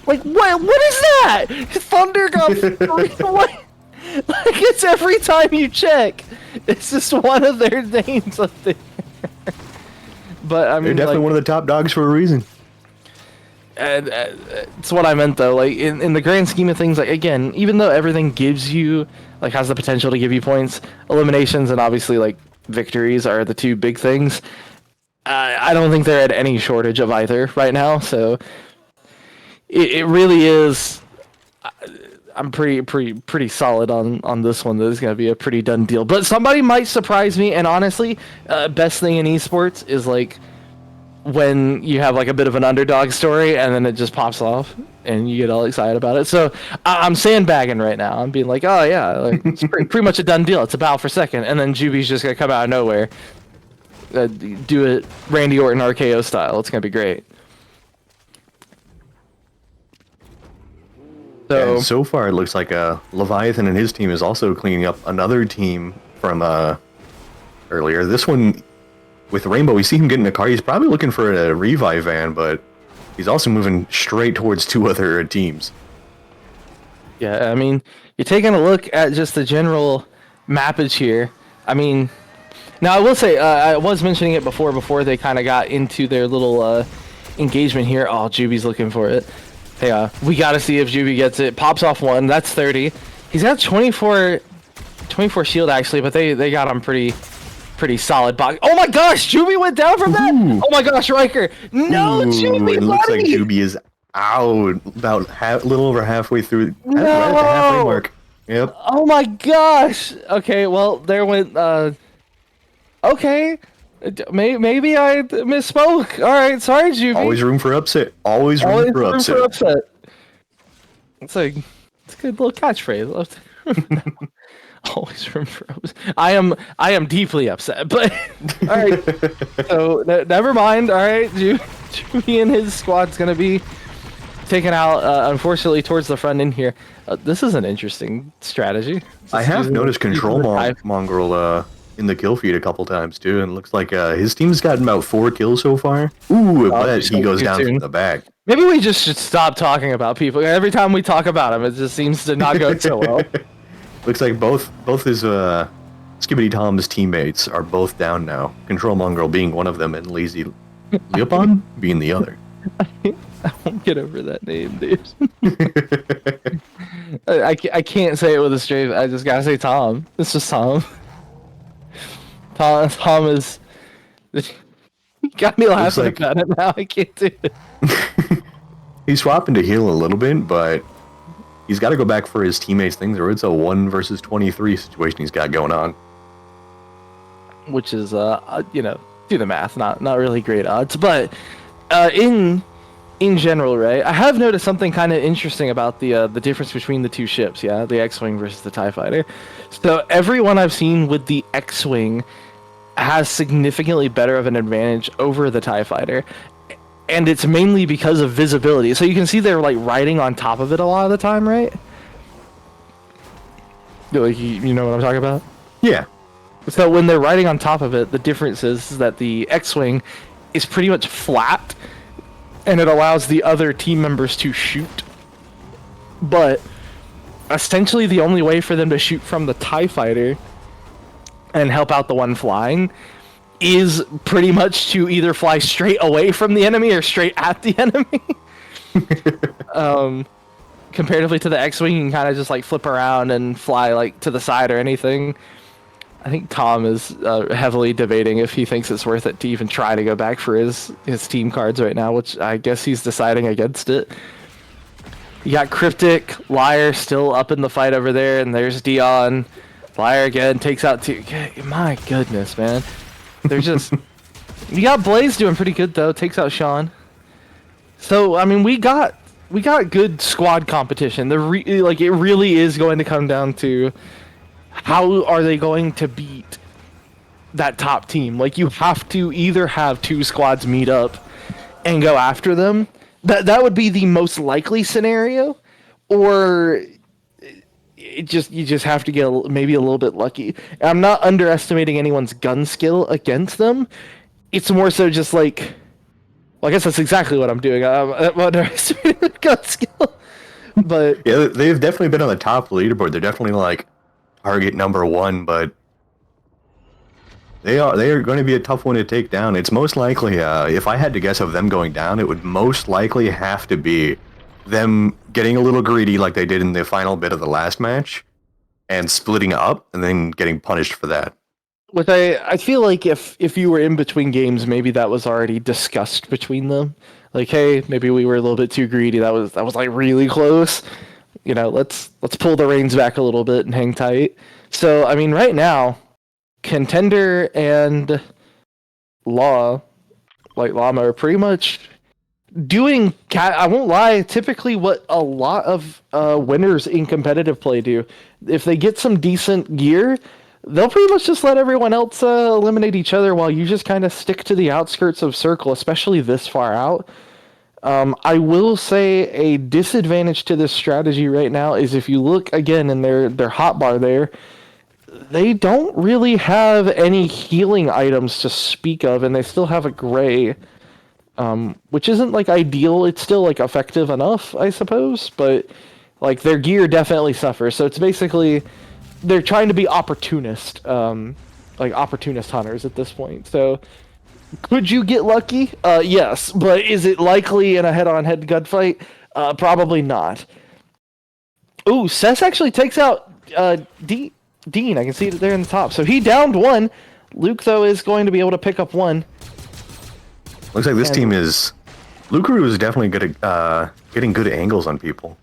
like, what is that? Thunder got what? Like, it's every time you check, it's just one of their names up there. But I mean, they're definitely one of the top dogs for a reason. And it's what I meant though. Like in the grand scheme of things, like again, even though everything gives you like has the potential to give you points, eliminations and obviously like victories are the 2 big things. I don't think they're at any shortage of either right now. So it really is. I'm pretty solid on this one. This is gonna be a pretty done deal. But somebody might surprise me. And honestly, best thing in esports is like when you have like a bit of an underdog story and then it just pops off and you get all excited about it. So I'm sandbagging right now. I'm being like, oh yeah, like it's pretty much a done deal. It's a battle for second, and then Juby's just gonna come out of nowhere, do it Randy Orton RKO style. It's gonna be great. So far, it looks like Leviathan and his team is also cleaning up another team from earlier. This one, with Rainbow, we see him get in a car. He's probably looking for a revive van, but he's also moving straight towards 2 other teams. Yeah, I mean, you're taking a look at just the general mappage here. I mean, now I will say, I was mentioning it before they kind of got into their little engagement here. Oh, Juby's looking for it. Hey, we gotta see if Juby gets it. Pops off 1. That's 30. He's got 24 shield actually, but they got him pretty solid box. Oh my gosh, Juby went down from that. Oh my gosh, Riker. No, Juby. It looks like Juby is out about little over halfway through. No. Right at the halfway mark. Yep. Oh my gosh. Okay, well there went. Okay. Maybe I misspoke. All right, sorry, Juby. Always room for upset. Always room for upset. It's a good little catchphrase. Always room for upset. I am deeply upset, but all right. So never mind. All right, Juby and his squad's gonna be taken out. Unfortunately, towards the front end here. This is an interesting strategy. I have noticed Control Mongrel in the kill feed a couple times too, and it looks like his team's gotten about 4 kills so far. Ooh, but he goes down from the back. Maybe we just should stop talking about people. Every time we talk about him, it just seems to not go so well. Looks like both his Skibbity Tom's teammates are both down now. Control Mongrel being one of them, and Lazy Leopon being the other. I won't get over that name, dude. I can't say it with a straight. I just gotta say Tom. It's just Tom. Tom is. You got me laughing about it now. I can't do it. He's swapping to heal a little bit, but he's got to go back for his teammates' things, or it's a 1 versus 23 situation he's got going on. Which is, you know, do the math, not really great odds, but in general, right? I have noticed something kind of interesting about the difference between the two ships, yeah, the X-wing versus the TIE fighter. So everyone I've seen with the X-wing has significantly better of an advantage over the TIE fighter, and it's mainly because of visibility. So you can see they're like riding on top of it a lot of the time, right? Like, you know what I'm talking about? Yeah. So when they're riding on top of it, the difference is that the X-wing is pretty much flat, and it allows the other team members to shoot. But essentially the only way for them to shoot from the TIE fighter and help out the one flying is pretty much to either fly straight away from the enemy or straight at the enemy. Comparatively to the X-wing, you can kind of just like flip around and fly like to the side or anything. I think Tom is heavily debating if he thinks it's worth it to even try to go back for his team cards right now, which I guess he's deciding against it. You got Cryptic, Liar still up in the fight over there, and there's Dion. Liar again takes out two. My goodness, man. They're just... You got Blaze doing pretty good, though. Takes out Sean. So, I mean, we got good squad competition. Like, it really is going to come down to... How are they going to beat that top team? Like, you have to either have two squads meet up and go after them. That would be the most likely scenario, or you just have to get maybe a little bit lucky. I'm not underestimating anyone's gun skill against them. It's more so just like, well, I guess that's exactly what I'm doing. I'm underestimating their gun skill. But yeah, they've definitely been on the top leaderboard. They're definitely like target number 1, but they are going to be a tough one to take down. It's most likely, if I had to guess of them going down, it would most likely have to be them getting a little greedy like they did in the final bit of the last match and splitting up and then getting punished for that. Which I feel like if you were in between games, maybe that was already discussed between them. Like, hey, maybe we were a little bit too greedy. That was like really close. You know, let's pull the reins back a little bit and hang tight. So, I mean, right now, Contender and Llama are pretty much doing, I won't lie, typically what a lot of winners in competitive play do. If they get some decent gear, they'll pretty much just let everyone else eliminate each other while you just kind of stick to the outskirts of circle, especially this far out. I will say a disadvantage to this strategy right now is if you look again in their hotbar there, they don't really have any healing items to speak of, and they still have a gray, which isn't like ideal. It's still like effective enough, I suppose, but like their gear definitely suffers. So it's basically they're trying to be opportunist, like opportunist hunters at this point. So could you get lucky? Yes, but is it likely in a head-on-head gunfight? Probably not. Ooh, Seth actually takes out Dean. I can see it there in the top. So he downed one. Luke, though, is going to be able to pick up one. Looks like this team is... Lucaru is definitely good at getting good angles on people.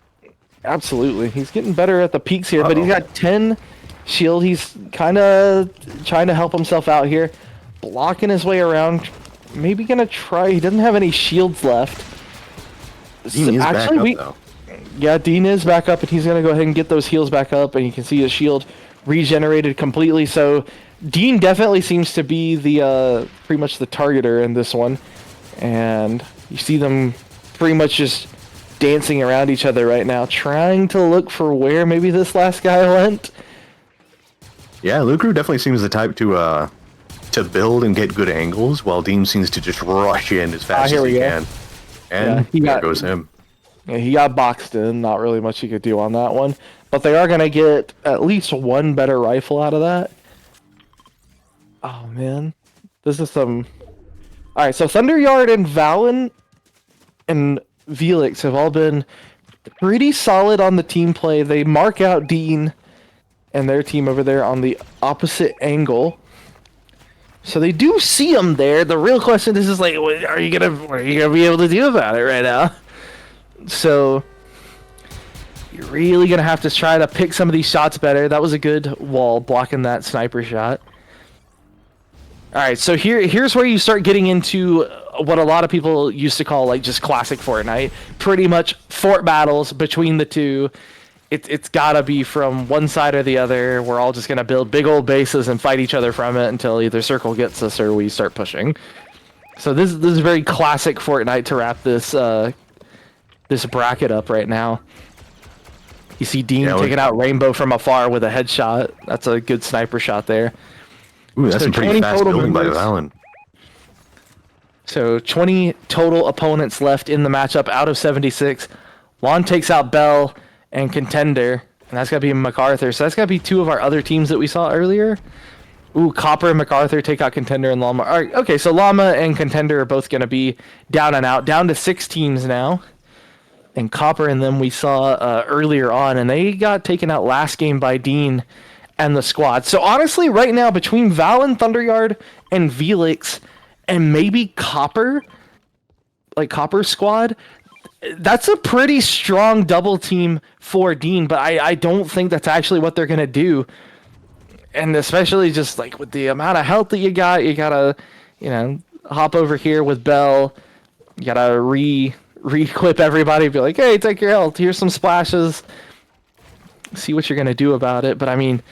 Absolutely. He's getting better at the peaks here, but he's got 10 shield. He's kind of trying to help himself out here. Blocking his way around. Maybe going to try... He doesn't have any shields left. Dean is back up, though. Yeah, Dean is back up, and he's going to go ahead and get those heals back up, and you can see his shield regenerated completely. So Dean definitely seems to be the pretty much the targeter in this one, and you see them pretty much just dancing around each other right now, trying to look for where maybe this last guy went. Yeah, Lucru definitely seems the type to build and get good angles, while Dean seems to just rush in as fast Here as we he go. can. And there goes him. Yeah, he got boxed in. Not really much he could do on that one. But they are going to get at least one better rifle out of that. Oh, man. This is some... Alright, so Thunderyard and Valen and Velix have all been pretty solid on the team play. They mark out Dean and their team over there on the opposite angle. So they do see him there. The real question is like, what are you gonna be able to do about it right now? So you're really gonna have to try to pick some of these shots better. That was a good wall blocking that sniper shot. All right, so here's where you start getting into what a lot of people used to call like just classic Fortnite. Pretty much fort battles between the two. It's gotta be from one side or the other. We're all just gonna build big old bases and fight each other from it until either circle gets us or we start pushing. So this is very classic Fortnite to wrap this this bracket up right now. You see Dean taking out Rainbow from afar with a headshot. That's a good sniper shot there. Ooh, that's some pretty fast building by Valen. So 20 total opponents left in the matchup out of 76. Lon takes out Bell and Contender, and that's got to be MacArthur. So that's got to be two of our other teams that we saw earlier. Ooh, Copper and MacArthur take out Contender and Llama. All right, okay, so Llama and Contender are both going to be down and out. Down to 6 teams now. And Copper and them we saw earlier on, and they got taken out last game by Dean and the squad. So honestly, right now, between Valen, Thunderyard, and Velix, and maybe Copper, like Copper's squad, that's a pretty strong double team for Dean, but I don't think that's actually what they're going to do. And especially just like with the amount of health that you gotta, hop over here with Bell. You gotta re-equip everybody, be like, hey, take your health. Here's some splashes. See what you're going to do about it. But I mean,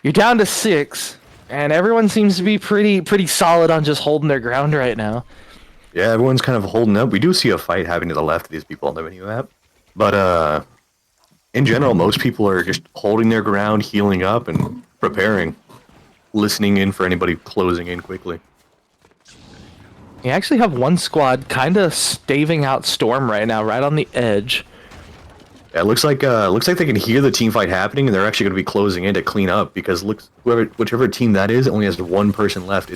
you're down to 6, and everyone seems to be pretty solid on just holding their ground right now. Yeah, everyone's kind of holding up. We do see a fight happening to the left of these people on the mini map. But in general, most people are just holding their ground, healing up, and preparing. Listening in for anybody closing in quickly. You actually have one squad kind of staving out Storm right now, right on the edge. Yeah, it looks like they can hear the team fight happening, and they're actually going to be closing in to clean up, because whichever team that is only has one person left.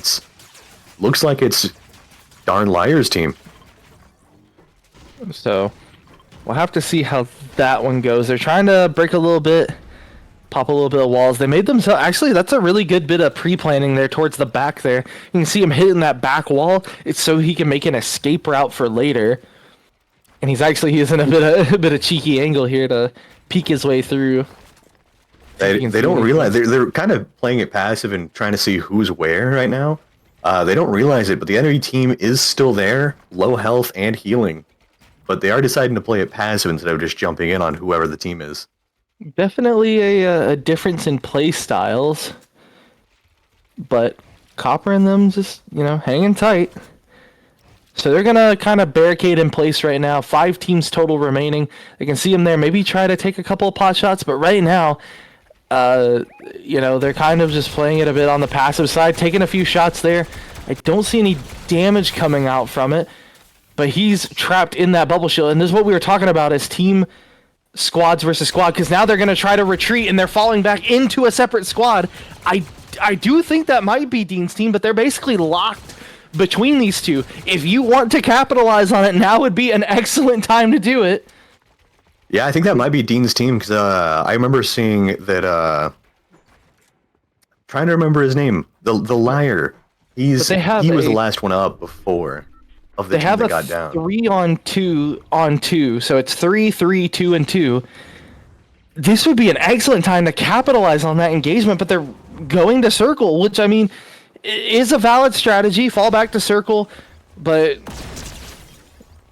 Looks like it's darn Liar's team. So we'll have to see how that one goes. They're trying to break a little bit, pop a little bit of walls. They made themselves... Actually, that's a really good bit of pre-planning there towards the back there. You can see him hitting that back wall. It's so he can make an escape route for later. And he's using a bit of cheeky angle here to peek his way through. They don't realize... They're kind of playing it passive and trying to see who's where right now. They don't realize it, but the enemy team is still there, low health and healing. But they are deciding to play it passive instead of just jumping in on whoever the team is. Definitely a difference in play styles. But Copper and them just, hanging tight. So they're going to kind of barricade in place right now. 5 teams total remaining. They can see them there. Maybe try to take a couple of pot shots, but right now... they're kind of just playing it a bit on the passive side, taking a few shots there. I don't see any damage coming out from it, but he's trapped in that bubble shield. And this is what we were talking about as team squads versus squad, because now they're going to try to retreat and they're falling back into a separate squad. I do think that might be Dean's team, but they're basically locked between these two. If you want to capitalize on it, now would be an excellent time to do it. Yeah, I think that might be Dean's team, because I remember seeing that, trying to remember his name, the Liar. He was the last one up before of the team that got down. They have a 3-on-2, so it's 3, 3, 2, and 2. This would be an excellent time to capitalize on that engagement, but they're going to circle, which, I mean, is a valid strategy, fall back to circle, but...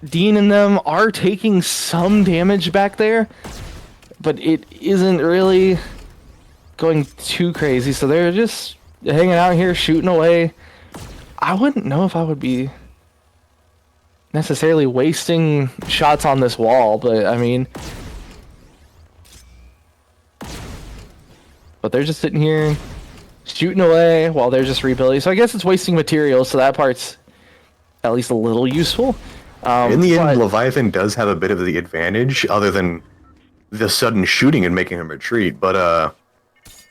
Dean and them are taking some damage back there, but it isn't really going too crazy. So they're just hanging out here, shooting away. I wouldn't know if I would be necessarily wasting shots on this wall, but I mean... But they're just sitting here shooting away while they're just rebuilding. So I guess it's wasting materials, so that part's at least a little useful. In the end, But Leviathan does have a bit of the advantage, other than the sudden shooting and making him retreat, but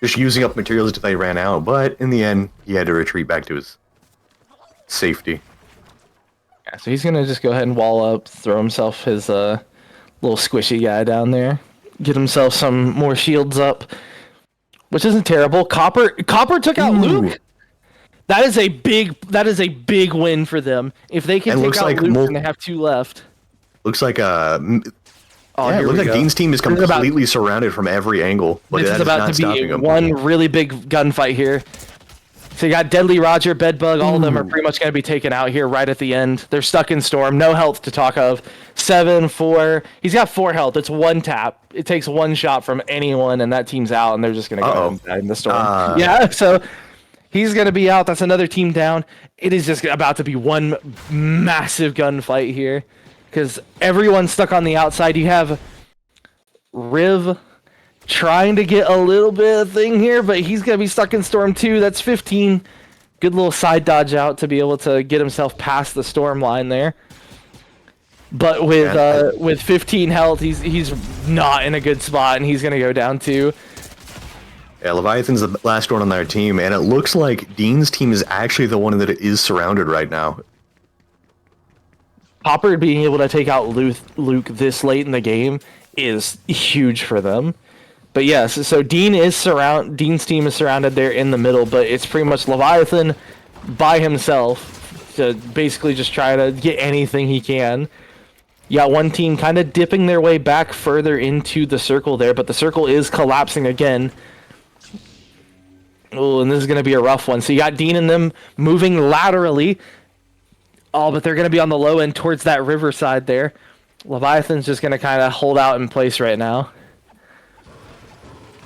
just using up materials until they ran out. But in the end, he had to retreat back to his safety. yeah, so he's gonna just go ahead and wall up, throw himself his little squishy guy down there, get himself some more shields up, which isn't terrible. Copper took out Ooh. Luke. That is a big win for them. If they can And take looks out like Luke and they have 2 left. Looks like Oh, yeah, it here looks we like go. Dean's team is completely surrounded from every angle, but This that is is about not to stopping be them. one really big gunfight here. So you got Deadly Roger, Bedbug, all of them are pretty much going to be taken out here right at the end. They're stuck in Storm, no health to talk of. 7, 4. He's got 4 health. It's 1 tap. It takes 1 shot from anyone, and that team's out, and they're just going to go ahead and die in the Storm. Yeah, so he's going to be out. That's another team down. It is just about to be one massive gunfight here because everyone's stuck on the outside. You have Riv trying to get a little bit of thing here, but he's going to be stuck in Storm 2. That's 15. Good little side dodge out to be able to get himself past the Storm line there. But with 15 health, he's not in a good spot, and he's going to go down too. Yeah, Leviathan's the last one on their team, and it looks like Dean's team is actually the one that is surrounded right now. Popper being able to take out Luke this late in the game is huge for them. But yes, so Dean's team is surrounded there in the middle, but it's pretty much Leviathan by himself to basically just try to get anything he can. You got one team kind of dipping their way back further into the circle there, but the circle is collapsing again. Oh, and this is going to be a rough one. So you got Dean and them moving laterally. Oh, but they're going to be on the low end towards that riverside there. Leviathan's just going to kind of hold out in place right now.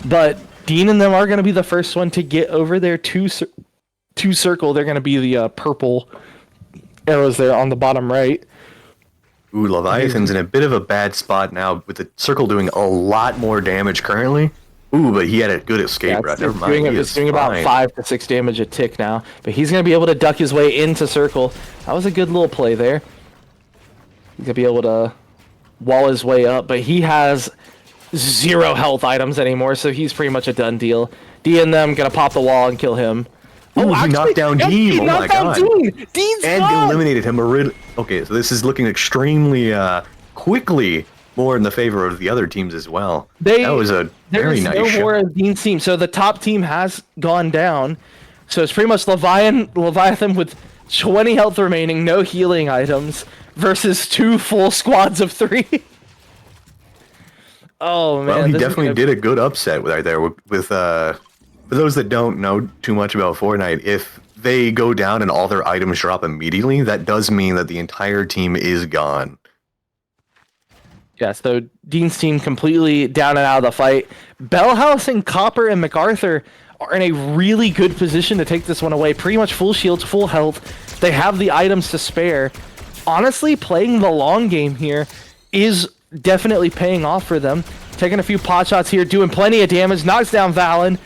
But Dean and them are going to be the first one to get over there to circle. They're going to be the purple arrows there on the bottom right. Ooh, Leviathan's in a bit of a bad spot now, with the circle doing a lot more damage currently. Ooh, but he had a good escape route. Never mind. It's doing about 5 to 6 damage a tick now. But he's going to be able to duck his way into circle. That was a good little play there. He's going to be able to wall his way up, but he has 0 health items anymore, so he's pretty much a done deal. D and them going to pop the wall and kill him. Oh, he knocked down Dean. Oh my god. Dean's and gone. eliminated him. Okay, so this is looking extremely quickly more in the favor of the other teams as well. That was a very nice shot. There's no more of Dean's team, so the top team has gone down. So it's pretty much Leviathan with 20 health remaining, no healing items, versus 2 full squads of 3. Oh man! Well, he definitely did a good upset right there. With for those that don't know too much about Fortnite, if they go down and all their items drop immediately, that does mean that the entire team is gone. Yeah, so Dean's team completely down and out of the fight. Bellhouse and Copper and MacArthur are in a really good position to take this one away. Pretty much full shields, full health. They have the items to spare. Honestly, playing the long game here is definitely paying off for them. Taking a few pot shots here, doing plenty of damage. Knocks down Valen.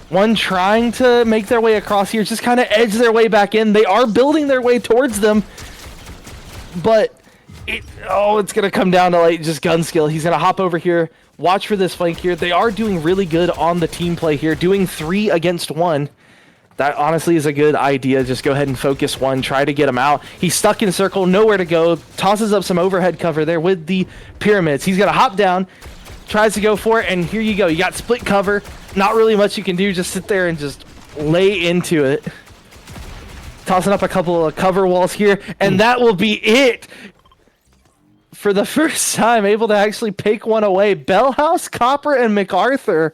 One trying to make their way across here, just kind of edge their way back in. They are building their way towards them, but it's going to come down to like just gun skill. He's going to hop over here, watch for this flank here. They are doing really good on the team play here, doing 3 against 1. That honestly is a good idea. Just go ahead and focus one, try to get him out. He's stuck in circle, nowhere to go. Tosses up some overhead cover there with the pyramids. He's going to hop down, tries to go for it, and here you go. You got split cover. Not really much you can do. Just sit there and just lay into it. Tossing up a couple of cover walls here, and that will be it. For the first time, able to actually pick one away. Bellhouse, Copper, and MacArthur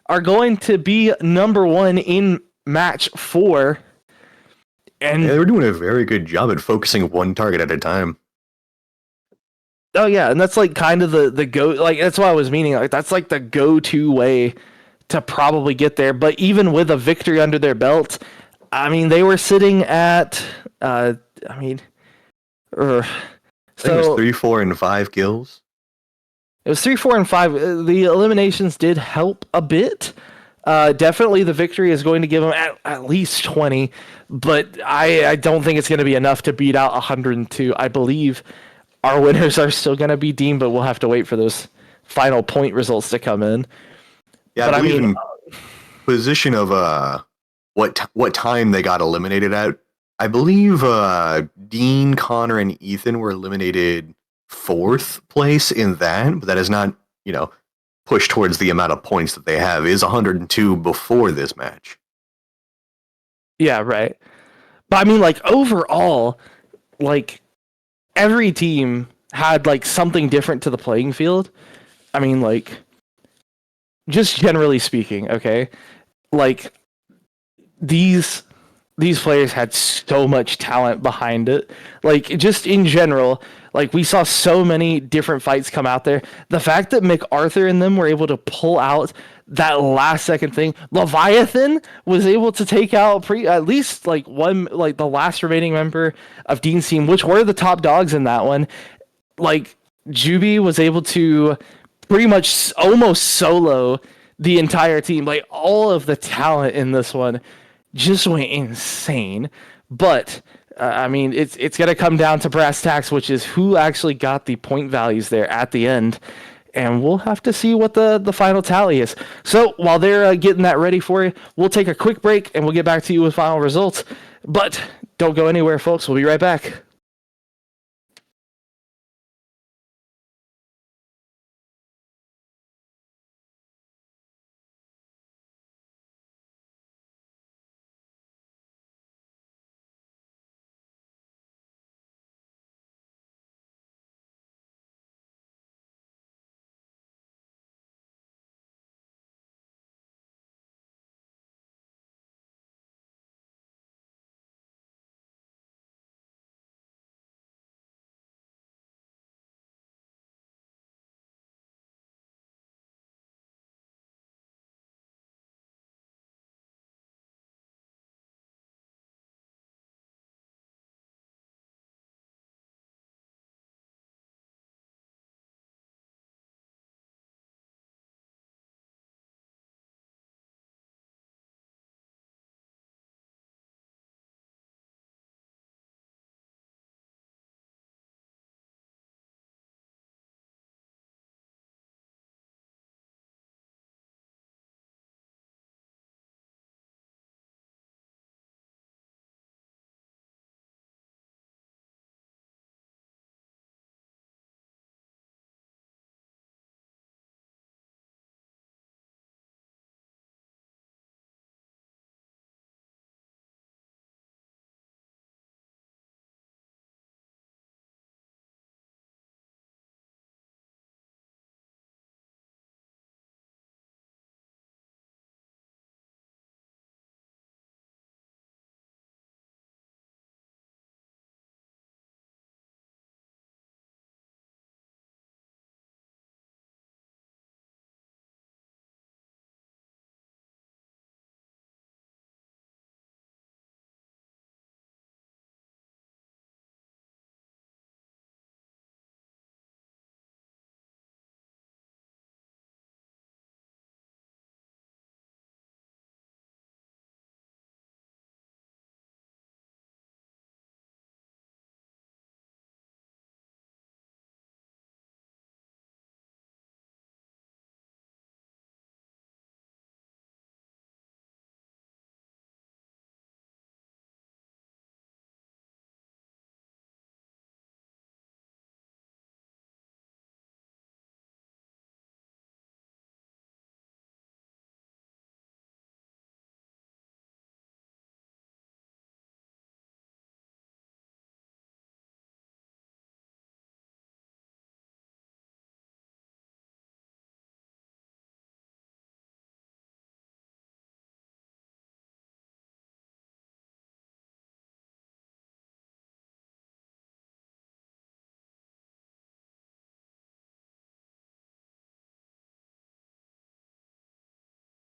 are going to be number 1 in match 4. And yeah, they were doing a very good job at focusing one target at a time. Oh yeah, and that's like kind of the go, like that's what I was meaning. Like that's like the go-to way to probably get there. But even with a victory under their belt, I mean, they were sitting at I think it was 3, 4, and 5 kills. It was 3, 4, and 5. The eliminations did help a bit. Definitely the victory is going to give them at least 20, but I don't think it's going to be enough to beat out 102. I believe our winners are still going to be Dean, but we'll have to wait for those final point results to come in. Yeah, But I I believe mean, in position of what time they got eliminated at. I believe Dean, Connor, and Ethan were eliminated fourth place in that, but that is not, pushed towards the amount of points that they have. It is 102 before this match. yeah, right. But I mean, like overall, like every team had like something different to the playing field. I mean, like just generally speaking, okay, like these these players had so much talent behind it. Like just in general, like we saw so many different fights come out there. The fact that MacArthur and them were able to pull out that last second thing, Leviathan was able to take out at least like one, like the last remaining member of Dean's team, which were the top dogs in that one. Like Juby was able to pretty much almost solo the entire team. Like all of the talent in this one just went insane. But I mean, it's gonna come down to brass tacks, which is who actually got the point values there at the end, and we'll have to see what the final tally is. So while they're getting that ready for you, we'll take a quick break and we'll get back to you with final results. But don't go anywhere, folks. We'll be right back.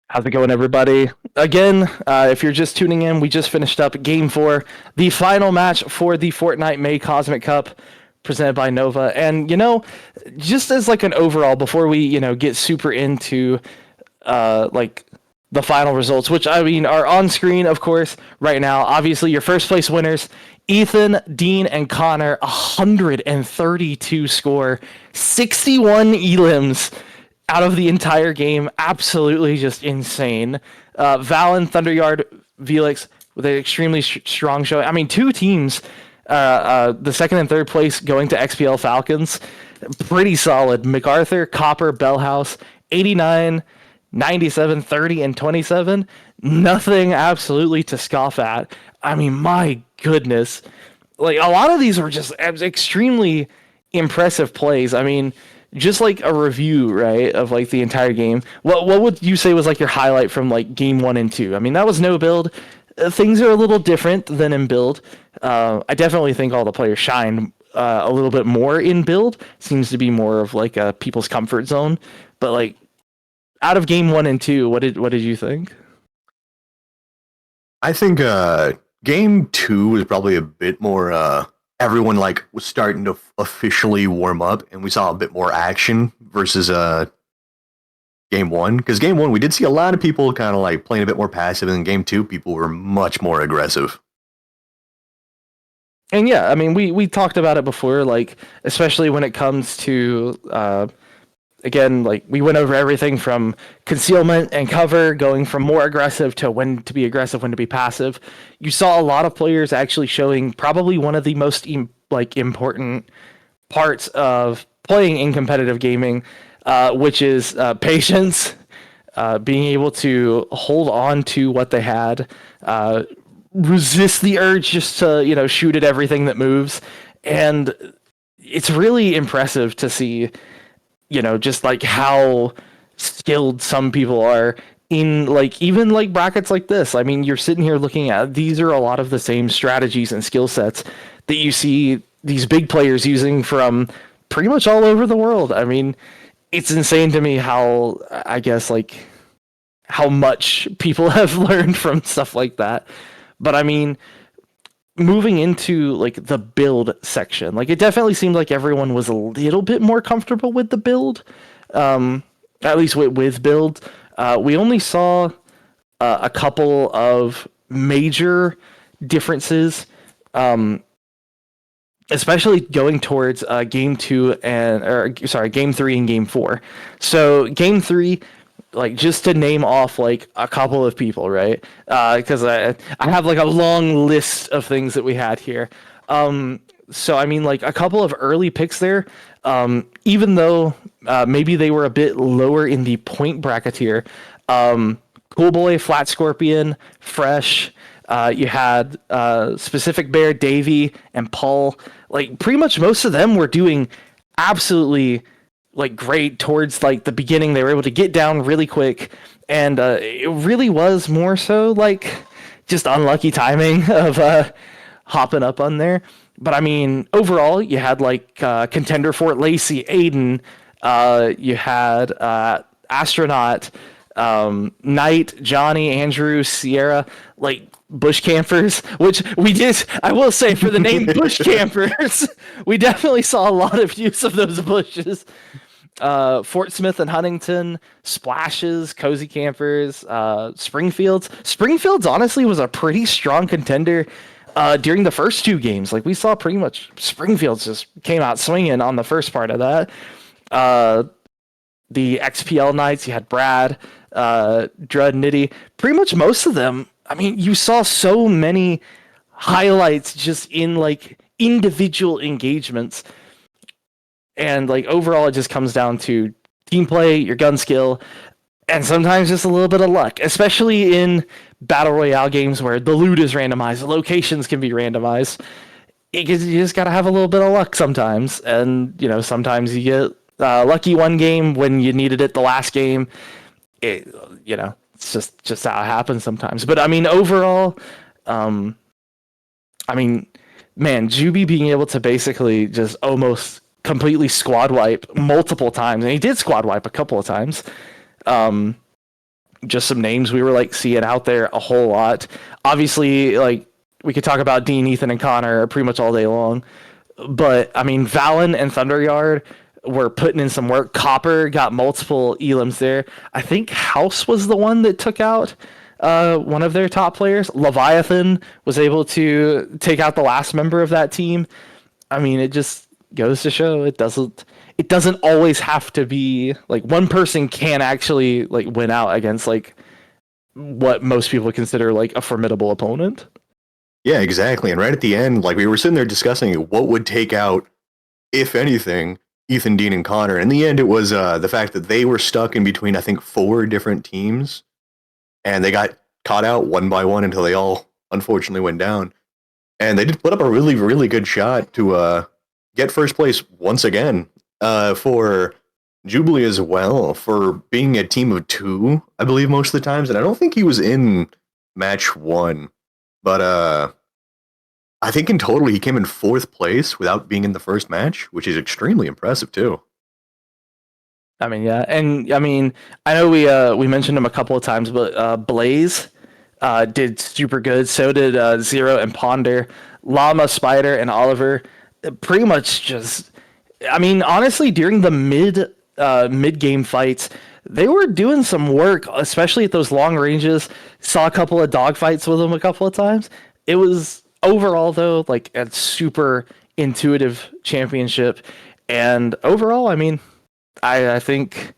How's it going, everybody? Again, if you're just tuning in, we just finished up Game 4, the final match for the Fortnite May Cosmic Cup, presented by Nova. And, just as like an overall, before we, get super into, like, the final results, which I mean are on screen, of course, right now. Obviously, your first place winners, Ethan, Dean, and Connor, 132 score, 61 elims out of the entire game. Absolutely just insane. Valen, Thunderyard, Velix with an extremely strong showing. I mean, two teams, the second and third place going to XPL Falcons, pretty solid. MacArthur, Copper, Bellhouse, 89, 97, 30, and 27. Nothing absolutely to scoff at. I mean, my goodness. Like, a lot of these were just extremely impressive plays. I mean, just like a review, right, of like the entire game. What would you say was like your highlight from like game 1 and 2? I mean, that was no build. Things are a little different than in build. I definitely think all the players shined a little bit more in build. Seems to be more of like a people's comfort zone. But like, out of game 1 and 2, what did you think? I think game 2 was probably a bit more. Everyone like was starting to officially warm up, and we saw a bit more action versus game 1. Because game 1, we did see a lot of people kind of like playing a bit more passive, and in game 2, people were much more aggressive. And yeah, I mean, we talked about it before, like especially when it comes to again, like we went over everything from concealment and cover, going from more aggressive to when to be aggressive, when to be passive. You saw a lot of players actually showing probably one of the most important parts of playing in competitive gaming, which is patience, being able to hold on to what they had, resist the urge just to shoot at everything that moves, and it's really impressive to see just like how skilled some people are in like even like brackets like this. I mean, you're sitting here looking at these are a lot of the same strategies and skill sets that you see these big players using from pretty much all over the world. I mean, it's insane to me how I guess like how much people have learned from stuff like that. But I mean, moving into like the build section, like it definitely seemed like everyone was a little bit more comfortable with the build, at least with build. We only saw a couple of major differences, especially going towards game 2 game 3 and game 4. So game 3, like just to name off like a couple of people, right? Because I have like a long list of things that we had here. So I mean, like a couple of early picks there. Even though maybe they were a bit lower in the point bracket here. Cool Boy, Flat Scorpion, Fresh. You had Specific Bear, Davey, and Paul. Like pretty much most of them were doing absolutely like great towards like the beginning. They were able to get down really quick, and it really was more so like just unlucky timing of hopping up on there. But I mean, overall, you had like contender Fort Lacey, Aiden. You had Astronaut, Knight, Johnny, Andrew, Sierra, like bush campers, which we did. I will say for the name bush campers, we definitely saw a lot of use of those bushes. Fort Smith and Huntington, Splashes, Cozy Campers, Springfields honestly was a pretty strong contender during the first 2 games. Like we saw pretty much Springfields just came out swinging on the first part of that. The XPL Knights, you had Brad, Drud, Nitty, pretty much most of them. I mean, you saw so many highlights just in like individual engagements. And like overall, it just comes down to team play, your gun skill, and sometimes just a little bit of luck, especially in battle royale games where the loot is randomized, the locations can be randomized. You just gotta have a little bit of luck sometimes, and sometimes you get lucky one game when you needed it the last game. It's just how it happens sometimes. But I mean, overall, I mean, man, Juby being able to basically just almost completely squad wipe multiple times, and he did squad wipe a couple of times. Just some names we were like seeing out there a whole lot. Obviously, like we could talk about Dean, Ethan, and Connor pretty much all day long, but I mean, Valen and Thunderyard were putting in some work. Copper got multiple elims there. I think House was the one that took out one of their top players. Leviathan was able to take out the last member of that team. I mean, it just goes to show it doesn't always have to be like one person can actually like win out against like what most people consider like a formidable opponent. Yeah, exactly. And right at the end, like we were sitting there discussing what would take out, if anything, Ethan, Dean, and Connor. In the end, it was the fact that they were stuck in between, I think, 4 different teams, and they got caught out one by one until they all unfortunately went down. And they did put up a really, really good shot to get first place once again for Jubilee as well, for being a team of 2, I believe, most of the times. And I don't think he was in match 1, but I think in total he came in 4th place without being in the first match, which is extremely impressive too. I mean, yeah, and I mean, I know we mentioned him a couple of times, but Blaze did super good. So did Zero and Ponder, Llama, Spider, and Oliver. Pretty much just, I mean, honestly, during the mid game fights, they were doing some work, especially at those long ranges. Saw a couple of dogfights with them a couple of times. It was overall though like a super intuitive championship, and overall, I mean, I think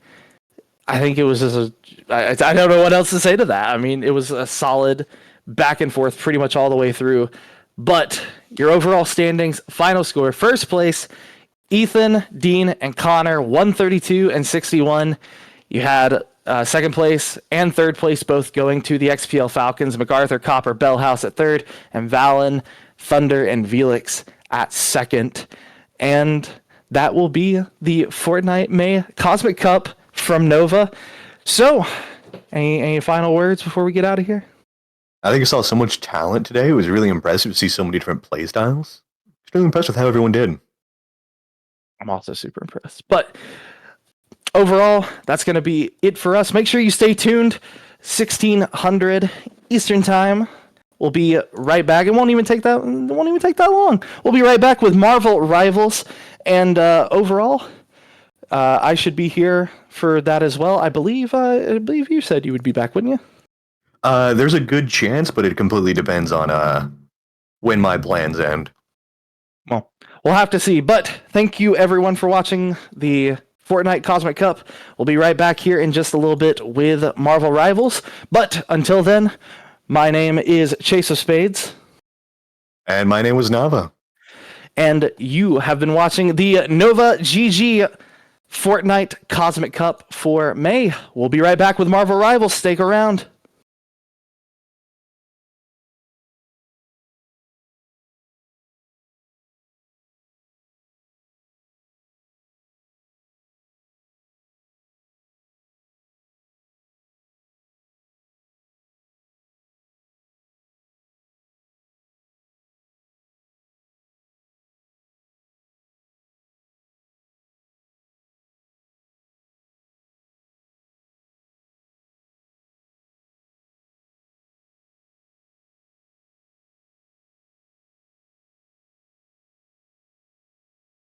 it was just I don't know what else to say to that. I mean, it was a solid back and forth pretty much all the way through. But your overall standings, final score, first place, Ethan, Dean, and Connor, 132 and 61. You had second place and third place both going to the XPL Falcons, MacArthur, Copper, Bellhouse at third, and Valen, Thunder, and Velix at second. And that will be the Fortnite May Cosmic Cup from Nova. So, any final words before we get out of here? I think I saw so much talent today. It was really impressive to see so many different play styles. Extremely impressed with how everyone did. I'm also super impressed. But overall, that's going to be it for us. Make sure you stay tuned. 1600 Eastern Time. We'll be right back. It won't even take that long. We'll be right back with Marvel Rivals. And overall, I should be here for that as well. I believe you said you would be back, wouldn't you? There's a good chance, but it completely depends on when my plans end. Well, we'll have to see. But thank you everyone for watching the Fortnite Cosmic Cup. We'll be right back here in just a little bit with Marvel Rivals. But until then, my name is Chase of Spades. And my name was Nava. And you have been watching the Nova GG Fortnite Cosmic Cup for May. We'll be right back with Marvel Rivals. Stick around.